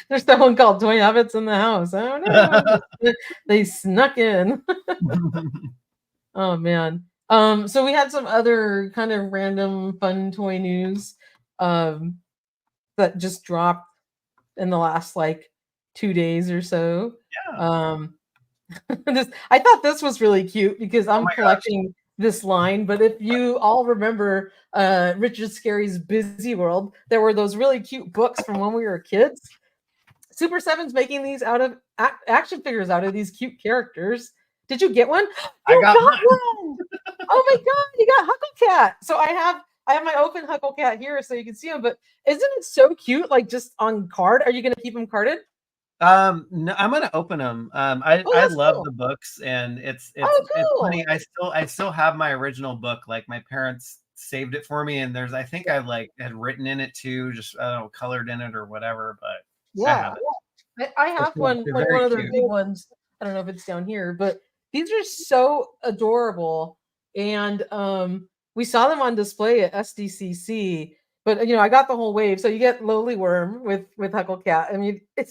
There's someone called Toy Hobbits in the house. I don't know. They snuck in. Oh man. So we had some other kind of random fun toy news that just dropped in the last like 2 days or so. Yeah. I thought this was really cute because I'm collecting this line, but if you all remember Richard Scarry's Busy World, there were those really cute books from when we were kids. Super 7's making these out of action figures out of these cute characters. Did you get one? I got one. Oh my god, you got Huckle Cat. So I have my open Huckle Cat here so you can see him, but isn't it so cute? Like just on card. Are you going to keep him carded? No, I'm gonna open them. I that's love cool. the books, and it's Cool. funny. I still have my original book. Like my parents saved it for me, and I think I like had written in it too, just I don't know, colored in it or whatever. But I Yeah. have it. I have one, They're like very one of their cute. big ones. I don't know if it's down here, but these are so adorable. And we saw them on display at SDCC. But I got the whole wave. So you get Lowly Worm with Huckle Cat. I mean, they're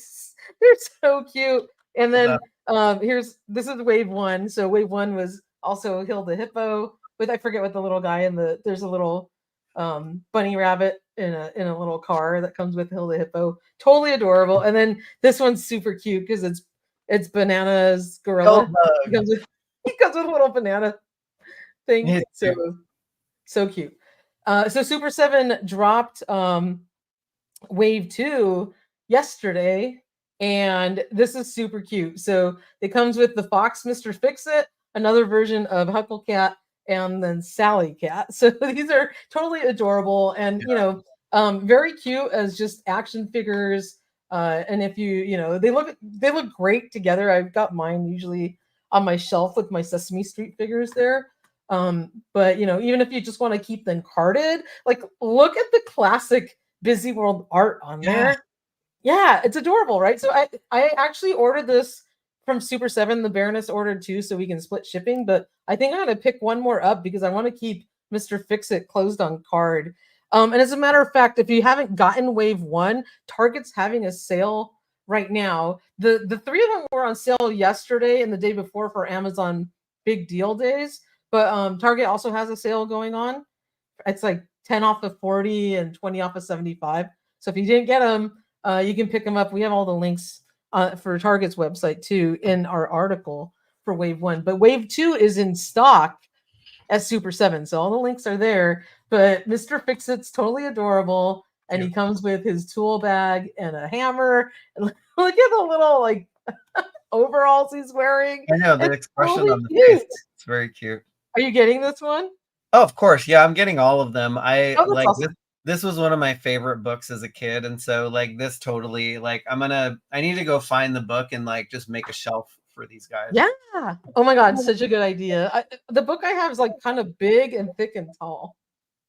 so cute. And then this is wave 1. So wave 1 was also Hilda Hippo with, I forget what the little guy there's a little bunny rabbit in a little car that comes with Hilda Hippo. Totally adorable. And then this one's super cute because it's Banana's gorilla. He comes with a little banana thing. So cute. So Super 7 dropped wave 2 yesterday, and this is super cute. So it comes with the Fox Mr. Fix-It, another version of Huckle Cat, and then Sally Cat. So these are totally adorable and very cute as just action figures. And if they look great together. I've got mine usually on my shelf with my Sesame Street figures there. But even if you just want to keep them carded, like look at the classic Busy World art on there. Yeah, it's adorable, right? So I actually ordered this from Super 7. The Baroness ordered 2 so we can split shipping, but I think I'm going to pick one more up because I want to keep Mr. Fix-It closed on card. And as a matter of fact, if you haven't gotten wave 1, Target's having a sale right now. The 3 of them were on sale yesterday and the day before for Amazon Big Deal Days, but Target also has a sale going on. It's like 10 off of 40 and 20 off of 75. So if you didn't get them, you can pick them up. We have all the links for Target's website too in our article for wave 1. But wave 2 is in stock at Super 7. So all the links are there. But Mr. Fix-It's totally adorable. And he comes with his tool bag and a hammer. And look at the little like overalls he's wearing. I know the expression totally on the cute. face. It's very cute. Are you getting this one? Oh, of course. Yeah, I'm getting all of them. That's awesome. This was one of my favorite books as a kid. And so like this totally like I need to go find the book and like just make a shelf for these guys. Yeah. Oh my God, such a good idea. The book I have is like kind of big and thick and tall.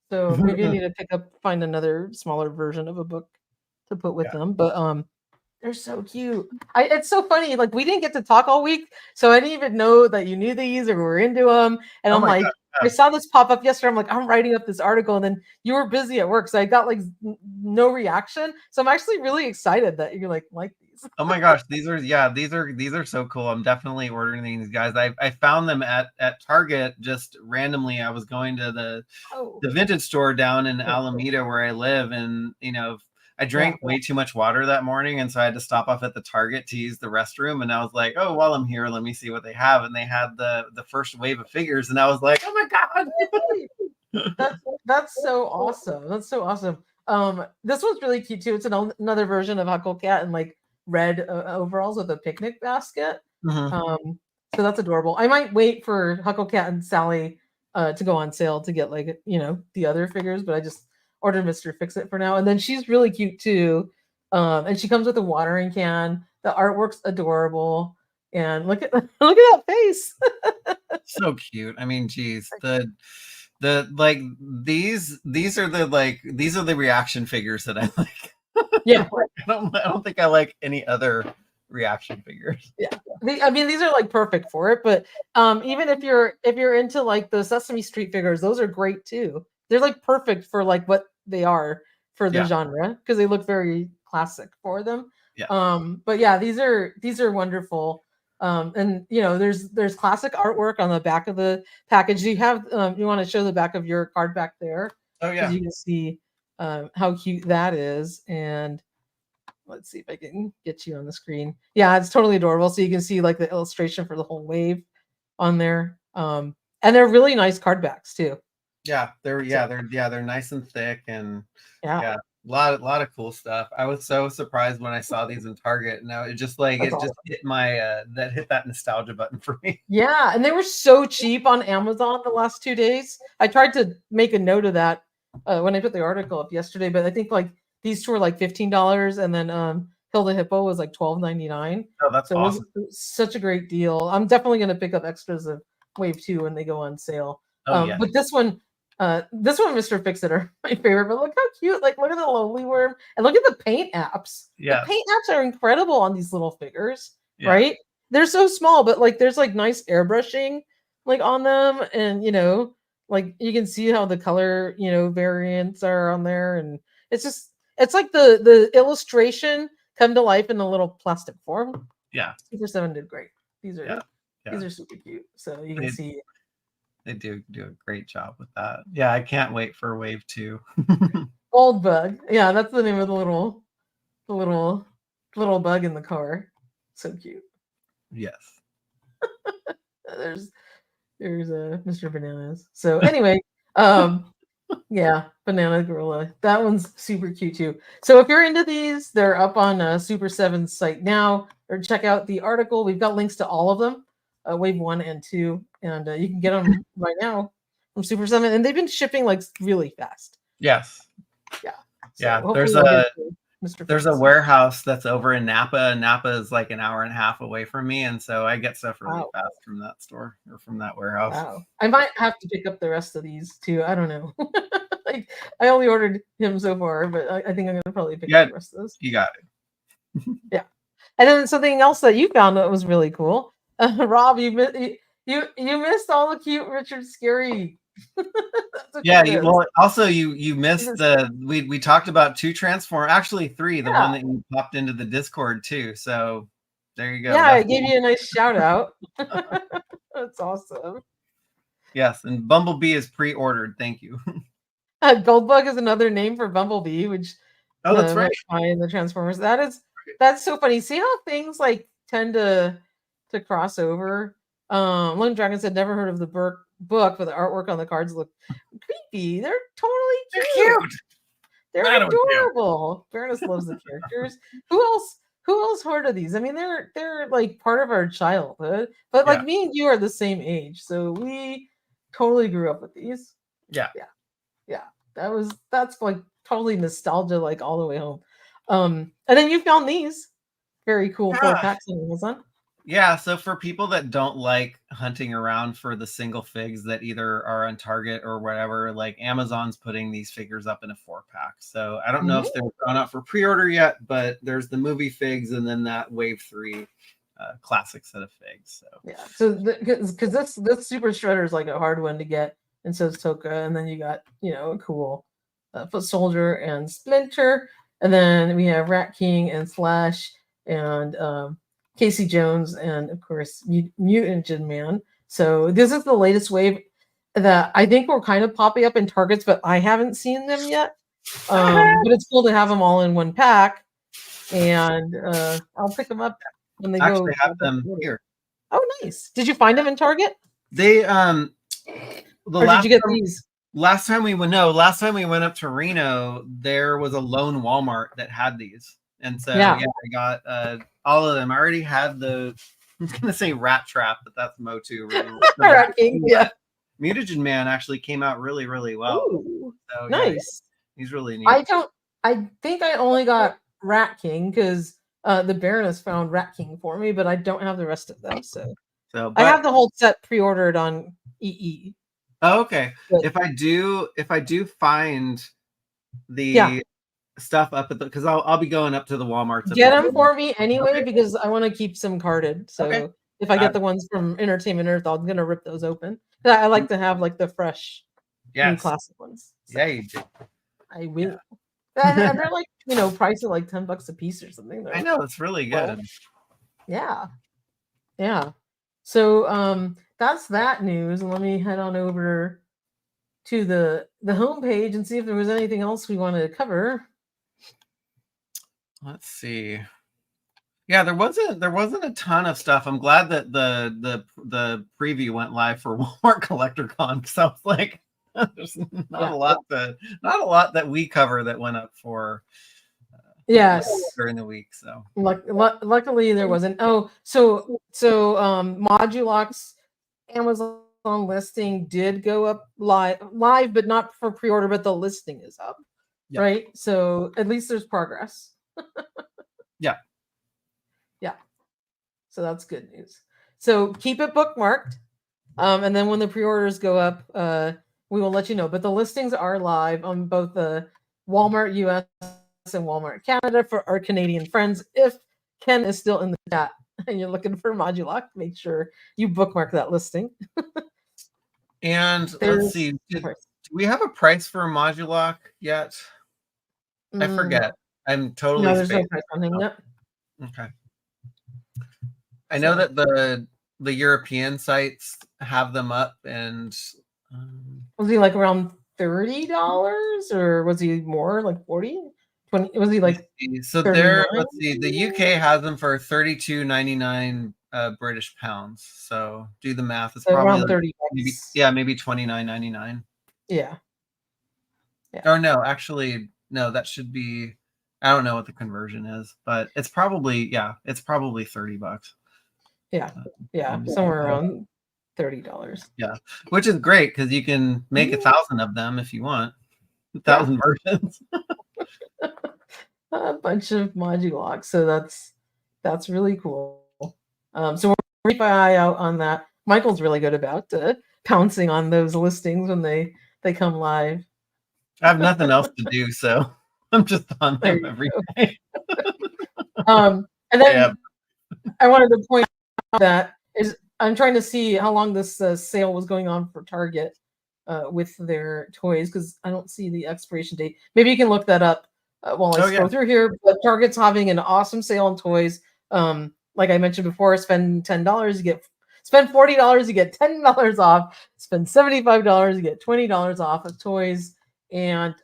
So maybe I need to find another smaller version of a book to put with them. But they're so cute. It's so funny. Like we didn't get to talk all week, so I didn't even know that you knew these or were into them. And I'm like, I saw this pop up yesterday. I'm like, I'm writing up this article, and then you were busy at work, so I got like no reaction. So I'm actually really excited that you're like these. Oh my gosh, these are so cool. I'm definitely ordering these guys. I found them at Target just randomly. I was going to the vintage store down in Alameda where I live, and I drank way too much water that morning, and so I had to stop off at the Target to use the restroom. And I was like, oh, while I'm here, let me see what they have. And they had the first wave of figures, and I was like, oh my God, that's so awesome. That's so awesome. This one's really cute too. It's another version of Huckle Cat in like red overalls with a picnic basket. So that's adorable. I might wait for Huckle Cat and Sally to go on sale to get like the other figures, but I just ordered Mr. Fix-It for now. And then she's really cute too. And she comes with a watering can. The artwork's adorable. And look at that face. So cute. I mean, geez, the like these are the reaction figures that I like. Yeah. I don't think I like any other reaction figures. Yeah. I mean, these are like perfect for it, but even if you're into like the Sesame Street figures, those are great too. They're like perfect for like what they are for the genre because they look very classic for them. But yeah, these are wonderful. And there's classic artwork on the back of the package. You want to show the back of your card back there? Oh yeah, you can see how cute that is. And let's see if I can get you on the screen. Yeah, it's totally adorable. So you can see like the illustration for the whole wave on there. And they're really nice card backs too. Yeah, they're nice and thick, and a lot of cool stuff. I was so surprised when I saw these in Target. Now it just hit that nostalgia button for me. Yeah, and they were so cheap on Amazon the last 2 days. I tried to make a note of that when I put the article up yesterday, but I think like these two were like $15, and then Kill the Hippo was like $12.99. Oh, that's so awesome. it was such a great deal. I'm definitely going to pick up extras of Wave 2 when they go on sale. Yeah. But this one, Mr. Fix-It, my favorite. But look how cute! Like, look at the Lonely Worm, and look at the paint apps. Yeah. The paint apps are incredible on these little figures, right? They're so small, but like there's like nice airbrushing like on them, and like you can see how the color variants are on there, and it's like the illustration come to life in a little plastic form. Yeah, Super 7 did great. These are these are super cute. So you can see they do a great job with that. Yeah, I can't wait for Wave 2. Gold Bug. Yeah, that's the name of the little bug in the car. So cute. Yes. There's Mr. Bananas. So anyway, yeah, Banana Gorilla. That one's super cute too. So if you're into these, they're up on Super 7's site now, or check out the article. We've got links to all of them, Wave 1 and 2, and you can get them right now from Super 7, and they've been shipping like really fast. Yes. Yeah. So yeah. There's a warehouse that's over in Napa, and Napa is like an hour and a half away from me, and so I get stuff really fast from that store or from that warehouse. Wow. I might have to pick up the rest of these too. I don't know. Like, I only ordered him so far, but I think I'm gonna probably pick up the rest of those. You got it. Yeah. And then something else that you found that was really cool, Rob. You missed all the cute Richard Scarry. Yeah, well, also you missed we talked about 2 Transform, actually 3, the one that you popped into the Discord too. So there you go. Yeah, I gave you a nice shout out. That's awesome. Yes, and Bumblebee is pre-ordered. Thank you. Goldbug is another name for Bumblebee, which that's right. In the Transformers. That's so funny. See how things like tend to cross over. Lone Dragon said never heard of the book, but the artwork on the cards look creepy. They're totally cute. They're adorable. Baroness loves the characters. Who else heard of these? I mean, they're like part of our childhood. But like me and you are the same age, so we totally grew up with these. Yeah. That's like totally nostalgia, like all the way home. And then you found these very cool 4-packs on Amazon. Yeah, so for people that don't like hunting around for the single figs that either are on Target or whatever, like Amazon's putting these figures up in a 4-pack. So I don't know if they're gone out for pre-order yet, but there's the movie figs and then that Wave 3 classic set of figs. So yeah, so because this Super Shredder is like a hard one to get, and so is Toka, and then you got a cool Foot Soldier and Splinter, and then we have Rat King and Slash and Casey Jones, and of course Mutagen Man. So this is the latest wave that I think were kind of popping up in Targets, but I haven't seen them yet. But it's cool to have them all in one pack, and I'll pick them up when they actually have them here. Oh, nice! Did you find them in Target? They did you get these? Last time we went up to Reno, there was a lone Walmart that had these. And so I got all of them. I already had I was gonna say Rat Trap, but that's Motu. Rat King, yeah. Mutagen Man actually came out really, really well. Ooh, so, nice. He's really neat. I think I only got Rat King because the Baroness found Rat King for me, but I don't have the rest of them. So I have the whole set pre-ordered on EE. Oh, okay. But if I do find the stuff up at because I'll be going up to the Walmart. Get them for me anyway because I want to keep some carded. So if I get the ones from Entertainment Earth, I'm gonna rip those open. I like to have like the fresh, new classic ones. So yeah, you do. I will. And they're like priced at like $10 a piece or something. I know it's really good. Yeah. So that's that news, and let me head on over to the homepage and see if there was anything else we wanted to cover. Let's see. Yeah, there wasn't a ton of stuff. I'm glad that the preview went live for Walmart Collector Con because I was like, there's not a lot that we cover that went up for during the week. So luckily there wasn't. Oh, so Modulok's Amazon listing did go up live, but not for pre-order, but the listing is up, right? So at least there's progress. Yeah. Yeah. So that's good news. So keep it bookmarked. And then when the pre-orders go up, we will let you know. But the listings are live on both the Walmart US and Walmart Canada for our Canadian friends. If Ken is still in the chat and you're looking for Modulock, make sure you bookmark that listing. And let's see, do we have a price for a Modulock yet? I forget. I'm totally no, there's no price on him yet. Okay. I know that the European sites have them up, and was he like around $30 or was he more like 40? 20? Was he like so 39? There? Let's see. The UK has them for $32.99 British pounds. So do the math. It's probably around like 30. Maybe $29.99. Yeah. Or no, actually, no. That should be. I don't know what the conversion is, but it's probably it's probably $30. Yeah, somewhere around $30. Yeah, which is great because you can make 1,000 of them if you want. 1,000 versions. A bunch of Modulocks, so that's really cool. So we're keep an eye out on that. Michael's really good about pouncing on those listings when they come live. I have nothing else to do, so I'm just on them every day. And then I wanted to point out that I'm trying to see how long this sale was going on for Target with their toys, because I don't see the expiration date. Maybe you can look that up while I scroll through here. But Target's having an awesome sale on toys. Like I mentioned before, spend $10, spend $40, you get $10 off. Spend $75, you get $20 off of toys. And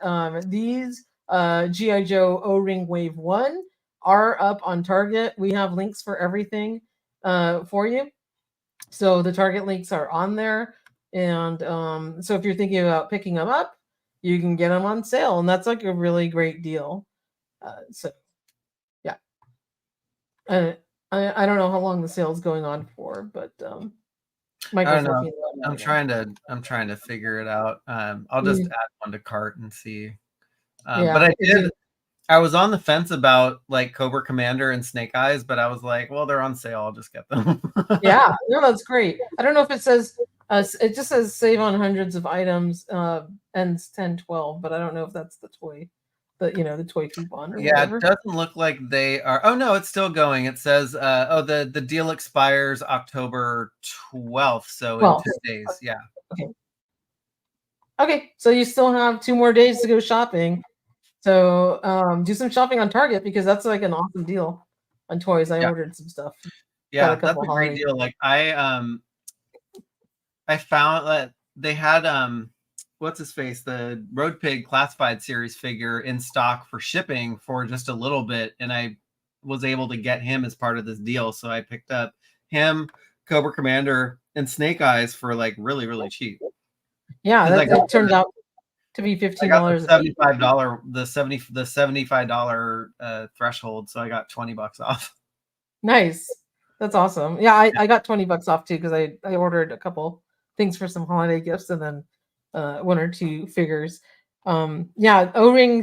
these GI Joe O-Ring Wave 1 are up on Target. We have links for everything for you. So the Target links are on there. And so if you're thinking about picking them up, you can get them on sale. And that's like a really great deal. So, yeah. I don't know how long the sale is going on for, but I don't know. I'm trying to figure it out. I'll just add one to cart and see. But I was on the fence about like Cobra Commander and Snake Eyes, but I was like, well, they're on sale. I'll just get them. Yeah, no, that's great. I don't know if it says it just says save on hundreds of items, ends 10/12, but I don't know if that's the toy. The toy coupon or whatever. It doesn't look like they are. Oh no, it's still going. It says the deal expires October 12th, so in 2 days. Yeah. Okay, so you still have 2 more days to go shopping. So do some shopping on Target, because that's like an awesome deal on toys. I ordered some stuff. Yeah, that's a great deal. Like I found that they had what's his face, the Road Pig Classified Series figure in stock for shipping for just a little bit, and I was able to get him as part of this deal. So I picked up him, Cobra Commander, and Snake Eyes for like really, really cheap. Yeah, that turned out to be $15. $75, the $75 threshold, so I got $20 off. Nice, that's awesome. Yeah, I got $20 off too, because I ordered a couple things for some holiday gifts, and then 1 or 2 figures. O-Ring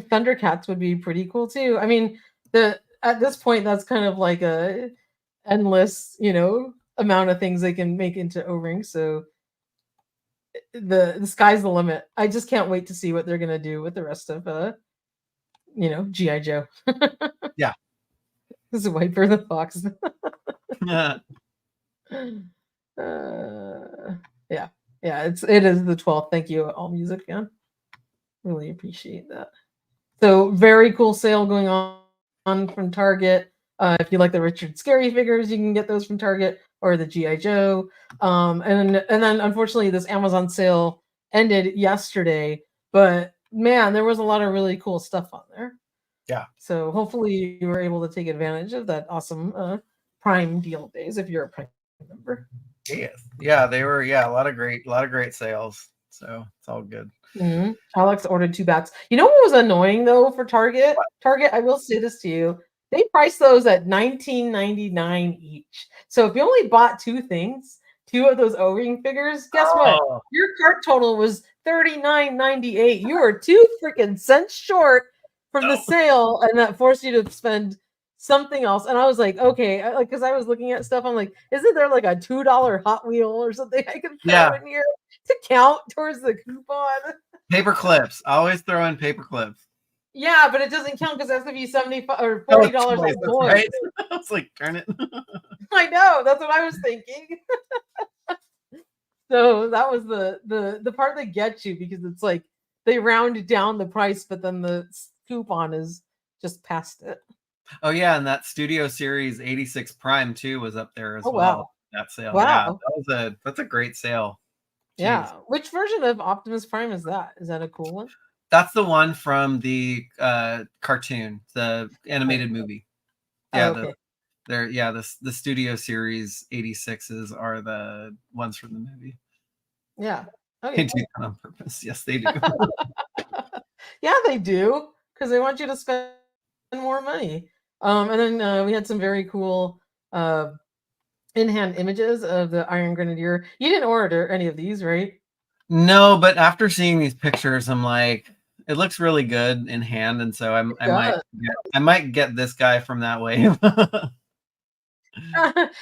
ThunderCats would be pretty cool too. I mean, at this point, that's kind of like a endless, amount of things they can make into O-Ring. So the sky's the limit. I just can't wait to see what they're gonna do with the rest of GI Joe. Yeah. This is Viper the Fox. Yeah. Yeah, it is the 12th. Thank you, All Music Fan. Really appreciate that. So very cool sale going on from Target. If you like the Richard Scarry figures, you can get those from Target, or the GI Joe. And then unfortunately this Amazon sale ended yesterday, but man, there was a lot of really cool stuff on there. Yeah. So hopefully you were able to take advantage of that awesome Prime deal days if you're a Prime member. Yes. Yeah, they were. Yeah, a lot of great sales. So it's all good. Mm-hmm. Alex ordered 2 bats. You know what was annoying though for Target? Target, I will say this to you. They priced those at $19.99 each. So if you only bought 2 things, 2 of those O-Ring figures, guess what? Your cart total was $39.98. You were 2 freaking cents short from the sale, and that forced you to spend something else. And I was like, okay, because I was looking at stuff. I'm like, isn't there like a $2 Hot Wheel or something I can throw in here to count towards the coupon? Paper clips. Always throw in paper clips. Yeah, but it doesn't count because it has to be $75 or $40 on coins. Right? I was like, darn it. I know. That's what I was thinking. So that was the part that gets you, because it's like they rounded down the price, but then the coupon is just past it. Oh yeah, and that Studio Series 86 Prime too was up there as well. Wow. That sale. Wow. Yeah, that's a great sale. Jeez. Yeah. Which version of Optimus Prime is that? Is that a cool one? That's the one from the cartoon, the animated movie. Yeah, okay. The Studio Series 86s are the ones from the movie. Yeah. Okay. They do that on purpose. Yes, they do. Yeah, they do, because they want you to spend more money. And then we had some very cool in-hand images of the Iron Grenadier. You didn't order any of these, right? No, but after seeing these pictures, I'm like, it looks really good in hand, and so I might get this guy from that wave.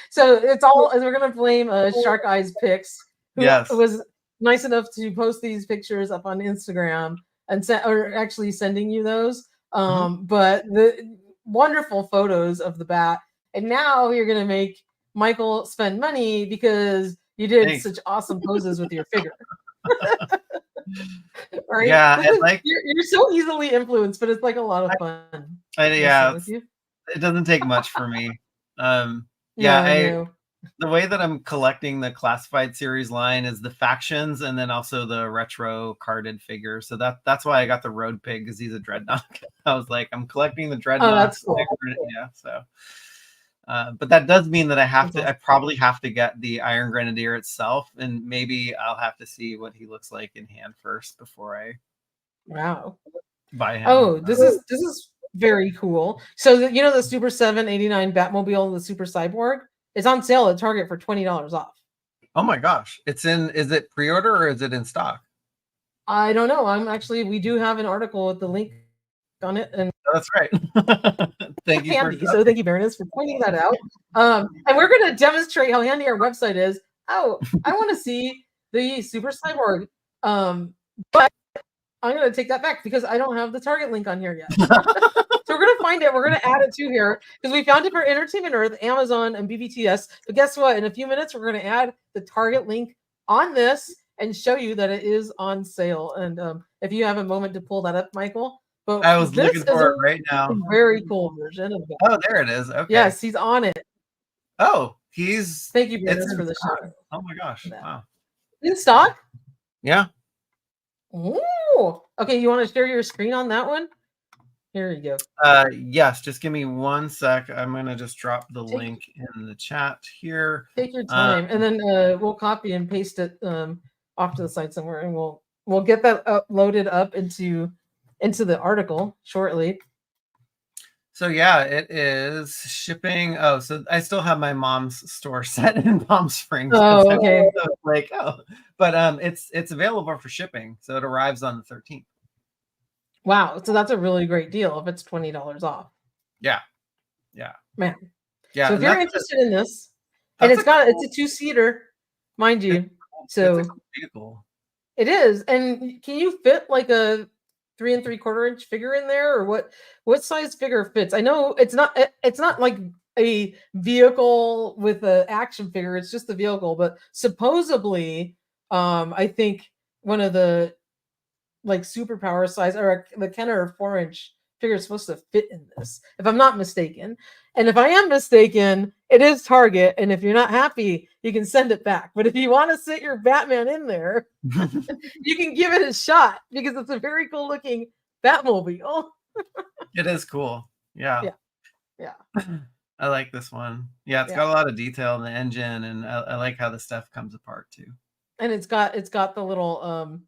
So it's all, we're gonna blame Shark Eyes Pics, who was nice enough to post these pictures up on Instagram and actually sending you those. But the wonderful photos of the bat, and now you're gonna make Michael spend money because you did such awesome poses with your figure. Right? Yeah, you're so easily influenced, but it's like a lot of fun. It doesn't take much for me. The way that I'm collecting the classified series line is the factions and then also the retro carded figures. So that's why I got the Road Pig, because he's a Dreadnought. I was like, I'm collecting the Dreadnought. Oh, that's cool. Yeah, so but that does mean that I probably have to get the Iron Grenadier itself, and maybe I'll have to see what he looks like in hand first before I buy him. Oh, this is very cool. So the Super 789 Batmobile, the Super Cyborg, is on sale at Target for $20 off. Oh my gosh. Is it pre-order or is it in stock? I don't know. We do have an article with the link on it, and that's right. Thank you. So thank you, Baroness, for pointing that out. And we're going to demonstrate how handy our website is. Oh, I want to see the Super Cyborg, but I'm going to take that back because I don't have the Target link on here yet. So we're going to find it. We're going to add it to here because we found it for Entertainment Earth, Amazon, and BBTS. But guess what? In a few minutes, we're going to add the Target link on this and show you that it is on sale. And if you have a moment to pull that up, Michael. But I was looking for it right now. Very cool version of it. Oh, there it is. Okay. Yes, he's on it. Oh, he's. Thank you, Brandon, for the show. Oh my gosh! Wow. In stock? Yeah. Ooh. Okay, you want to share your screen on that one? Here you go. Yes. Just give me 1 sec. I'm gonna just drop the link in the chat here. Take your time, and then we'll copy and paste it off to the site somewhere, and we'll get that uploaded up into the article shortly. So yeah, it is shipping. Oh, so I still have my mom's store set in Palm Springs. Oh, okay. But it's available for shipping, so it arrives on the 13th. Wow, so that's a really great deal if it's $20 off. Yeah, man. Yeah. So if you're interested in this, and it's a 2-seater, mind you. So it's a cool vehicle. It is, and can you fit like a 3 3/4 inch figure in there, or what size figure fits? I know it's not like a vehicle with an action figure, it's just the vehicle, but supposedly I think one of the like superpower size or the Kenner 4-inch figure is supposed to fit in this, if I'm not mistaken. And if I am mistaken, it is Target, and if you're not happy, you can send it back. But if you want to sit your Batman in there, you can give it a shot because it's a very cool looking Batmobile. It is cool. Yeah. I like this one. Yeah, it's got a lot of detail in the engine, and I like how the stuff comes apart too. And it's got the little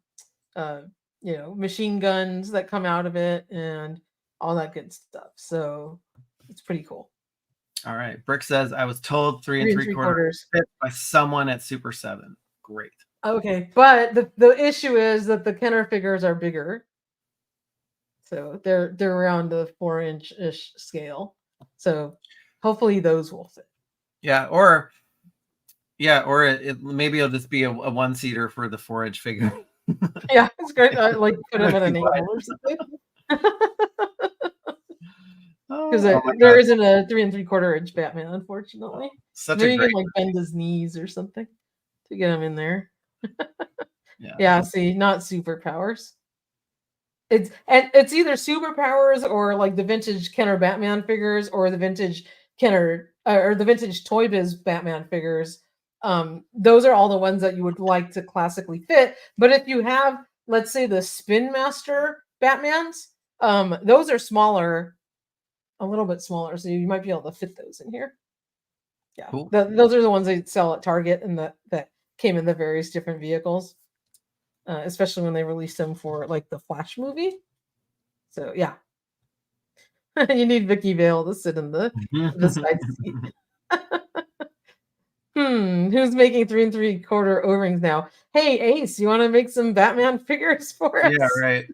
machine guns that come out of it and all that good stuff. So it's pretty cool. All right. Brick says, I was told 3 3/4 fit by someone at Super 7. Great. Okay. But the issue is that the Kenner figures are bigger. So they're around the 4-inch-ish scale. So hopefully those will fit. Yeah, or maybe it'll just be a one-seater for the forage figure. Yeah, it's great. Like put him at an angle or something. Because there isn't a 3 3/4 inch Batman, unfortunately. Maybe you can like bend his knees or something to get him in there. Yeah, see, not superpowers. It's either superpowers or like the vintage Kenner Batman figures or the vintage Kenner or the vintage Toy Biz Batman figures. Those are all the ones that you would like to classically fit. But if you have, let's say, the Spin Master Batmans, those are smaller, a little bit smaller, so you might be able to fit those in here. Yeah, cool. Those are the ones they sell at Target and that came in the various different vehicles. Especially when they released them for like the Flash movie. So yeah, you need Vicky Vale to sit in the side seat. Who's making 3 3/4 O-rings now? Hey Ace, you want to make some Batman figures for us? Yeah, right.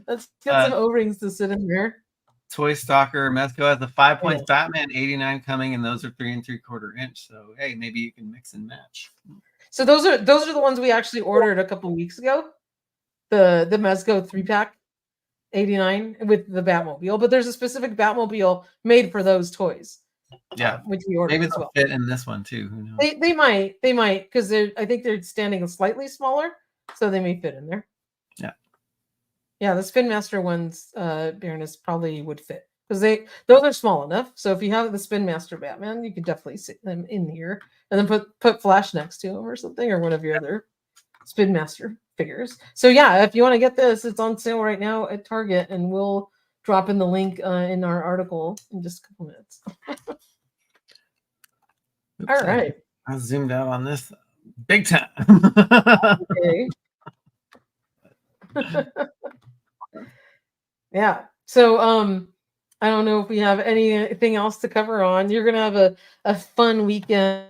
Let's get some O-rings to sit in there. Toy Stalker Mezco has the 5 points Batman 89 coming, and those are 3 3/4 inch. So hey, maybe you can mix and match. So those are the ones we actually ordered a couple weeks ago. The Mezco 3-pack 89 with the Batmobile, but there's a specific Batmobile made for those toys. Yeah, which we ordered. Maybe they'll fit in this one too. Who knows? They might because I think they're standing slightly smaller, so they may fit in there. Yeah, the Spin Master ones, Baroness, probably would fit because those are small enough. So if you have the Spin Master Batman, you could definitely sit them in here and then put Flash next to him or something, or one of your other Spin Master figures. So yeah, if you want to get this, it's on sale right now at Target, and we'll drop in the link in our article in just a couple minutes. All right. I zoomed out on this big time. Okay. Yeah. So I don't know if we have anything else to cover on. You're gonna have a fun weekend.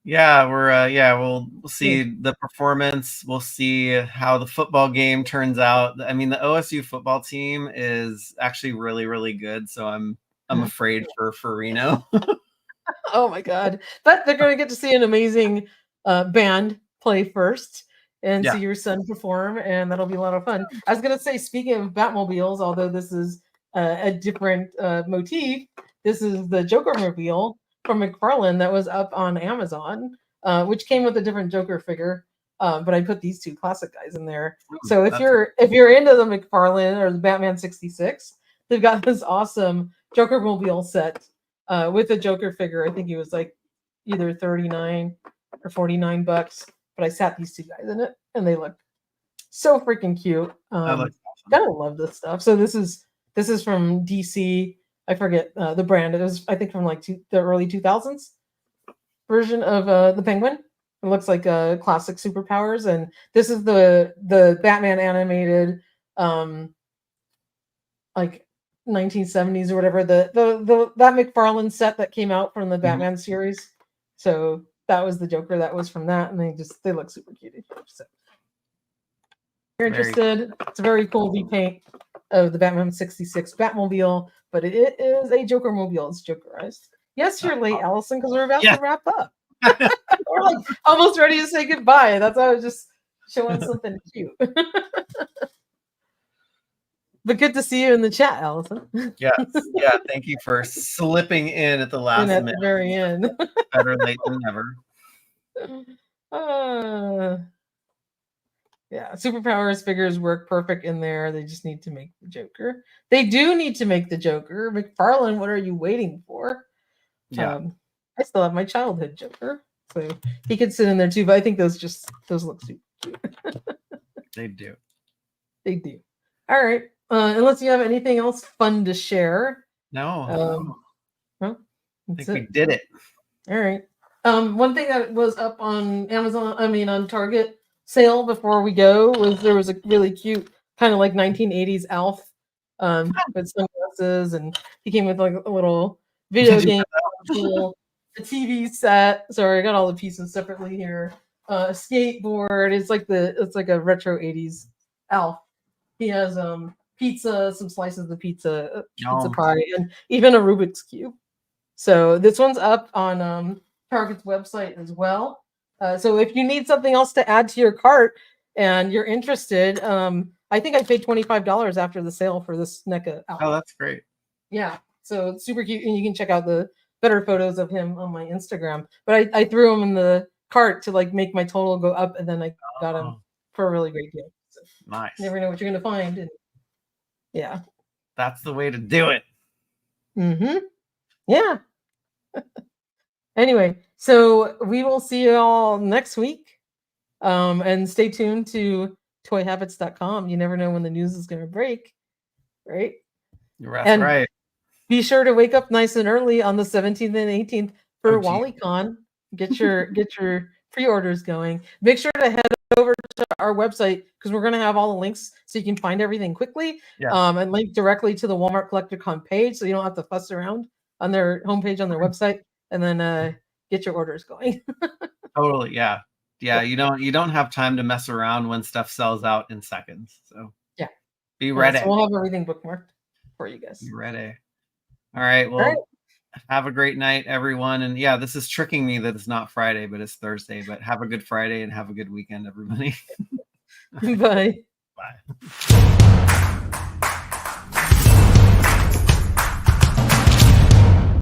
Yeah, we'll see the performance. We'll see how the football game turns out. I mean, the OSU football team is actually really, really good. So I'm afraid for Reno. Oh my God! But they're going to get to see an amazing band play first and see your son perform, and that'll be a lot of fun. I was going to say, speaking of Batmobiles, although this is a different motif, this is the Joker mobile from McFarlane that was up on Amazon, which came with a different Joker figure. But I put these two classic guys in there. So if you're into the McFarlane or the Batman 66, they've got this awesome Joker mobile set with a Joker figure. I think it was like either $39 or $49, but I sat these two guys in it, and they look so freaking cute. Gotta love this stuff. So this is from DC. I forget the brand. It was, I think, from like the early 2000s version of the Penguin. It looks like a classic superpowers, and this is the Batman animated, like 1970s or whatever. That McFarlane set that came out from the Batman series. So that was the Joker that was from that, and they look super cute. So if you're interested, it's a very cool repaint of the Batman 66 Batmobile, but it is a Joker mobile. It's Jokerized. Yes, you're late, Allison, because we're about to wrap up. We're like almost ready to say goodbye. That's why I was just showing something cute. But good to see you in the chat, Allison. Yeah. Thank you for slipping in at the last minute. The very end. Better late than never. Yeah, superpowers figures work perfect in there. They just need to make the Joker. They do need to make the Joker. McFarlane, what are you waiting for? Yeah. I still have my childhood Joker, so he could sit in there too. But I think those look super cute. They do. They do. All right. Unless you have anything else fun to share. No. Well, I think we did it. All right. One thing that was up on Amazon, on Target sale before we go was there was a really cute kind of like 1980s Alf with sunglasses, and he came with like a little video game console, a TV set. Sorry, I got all the pieces separately here. A skateboard. It's like a retro 80s Alf. He has pizza, some slices of pizza Yum. pie, and even a Rubik's Cube. So this one's up on Target's website as well. So if you need something else to add to your cart and you're interested, I think I paid $25 after the sale for this NECA outfit. Oh, that's great. Yeah, so it's super cute, and you can check out the better photos of him on my Instagram. But I threw him in the cart to like make my total go up, and then I got him for a really great deal. So nice. You never know what you're gonna find. And yeah, that's the way to do it. Yeah. Anyway, so we will see you all next week. And stay tuned to toyhabits.com. You never know when the news is going to break, right? That's right. Be sure to wake up nice and early on the 17th and 18th for WallyCon. Get your pre-orders going. Make sure to head over to our website because we're going to have all the links so you can find everything quickly. And link directly to the Walmart CollectorCon page so you don't have to fuss around on their homepage on their website, and then get your orders going. Totally, yeah. You don't have time to mess around when stuff sells out in seconds. So yeah, be ready. So we'll have everything bookmarked for you guys. Be ready. All right. Well, have a great night, everyone. And yeah, this is tricking me that it's not Friday, but it's Thursday. But have a good Friday and have a good weekend, everybody. Bye.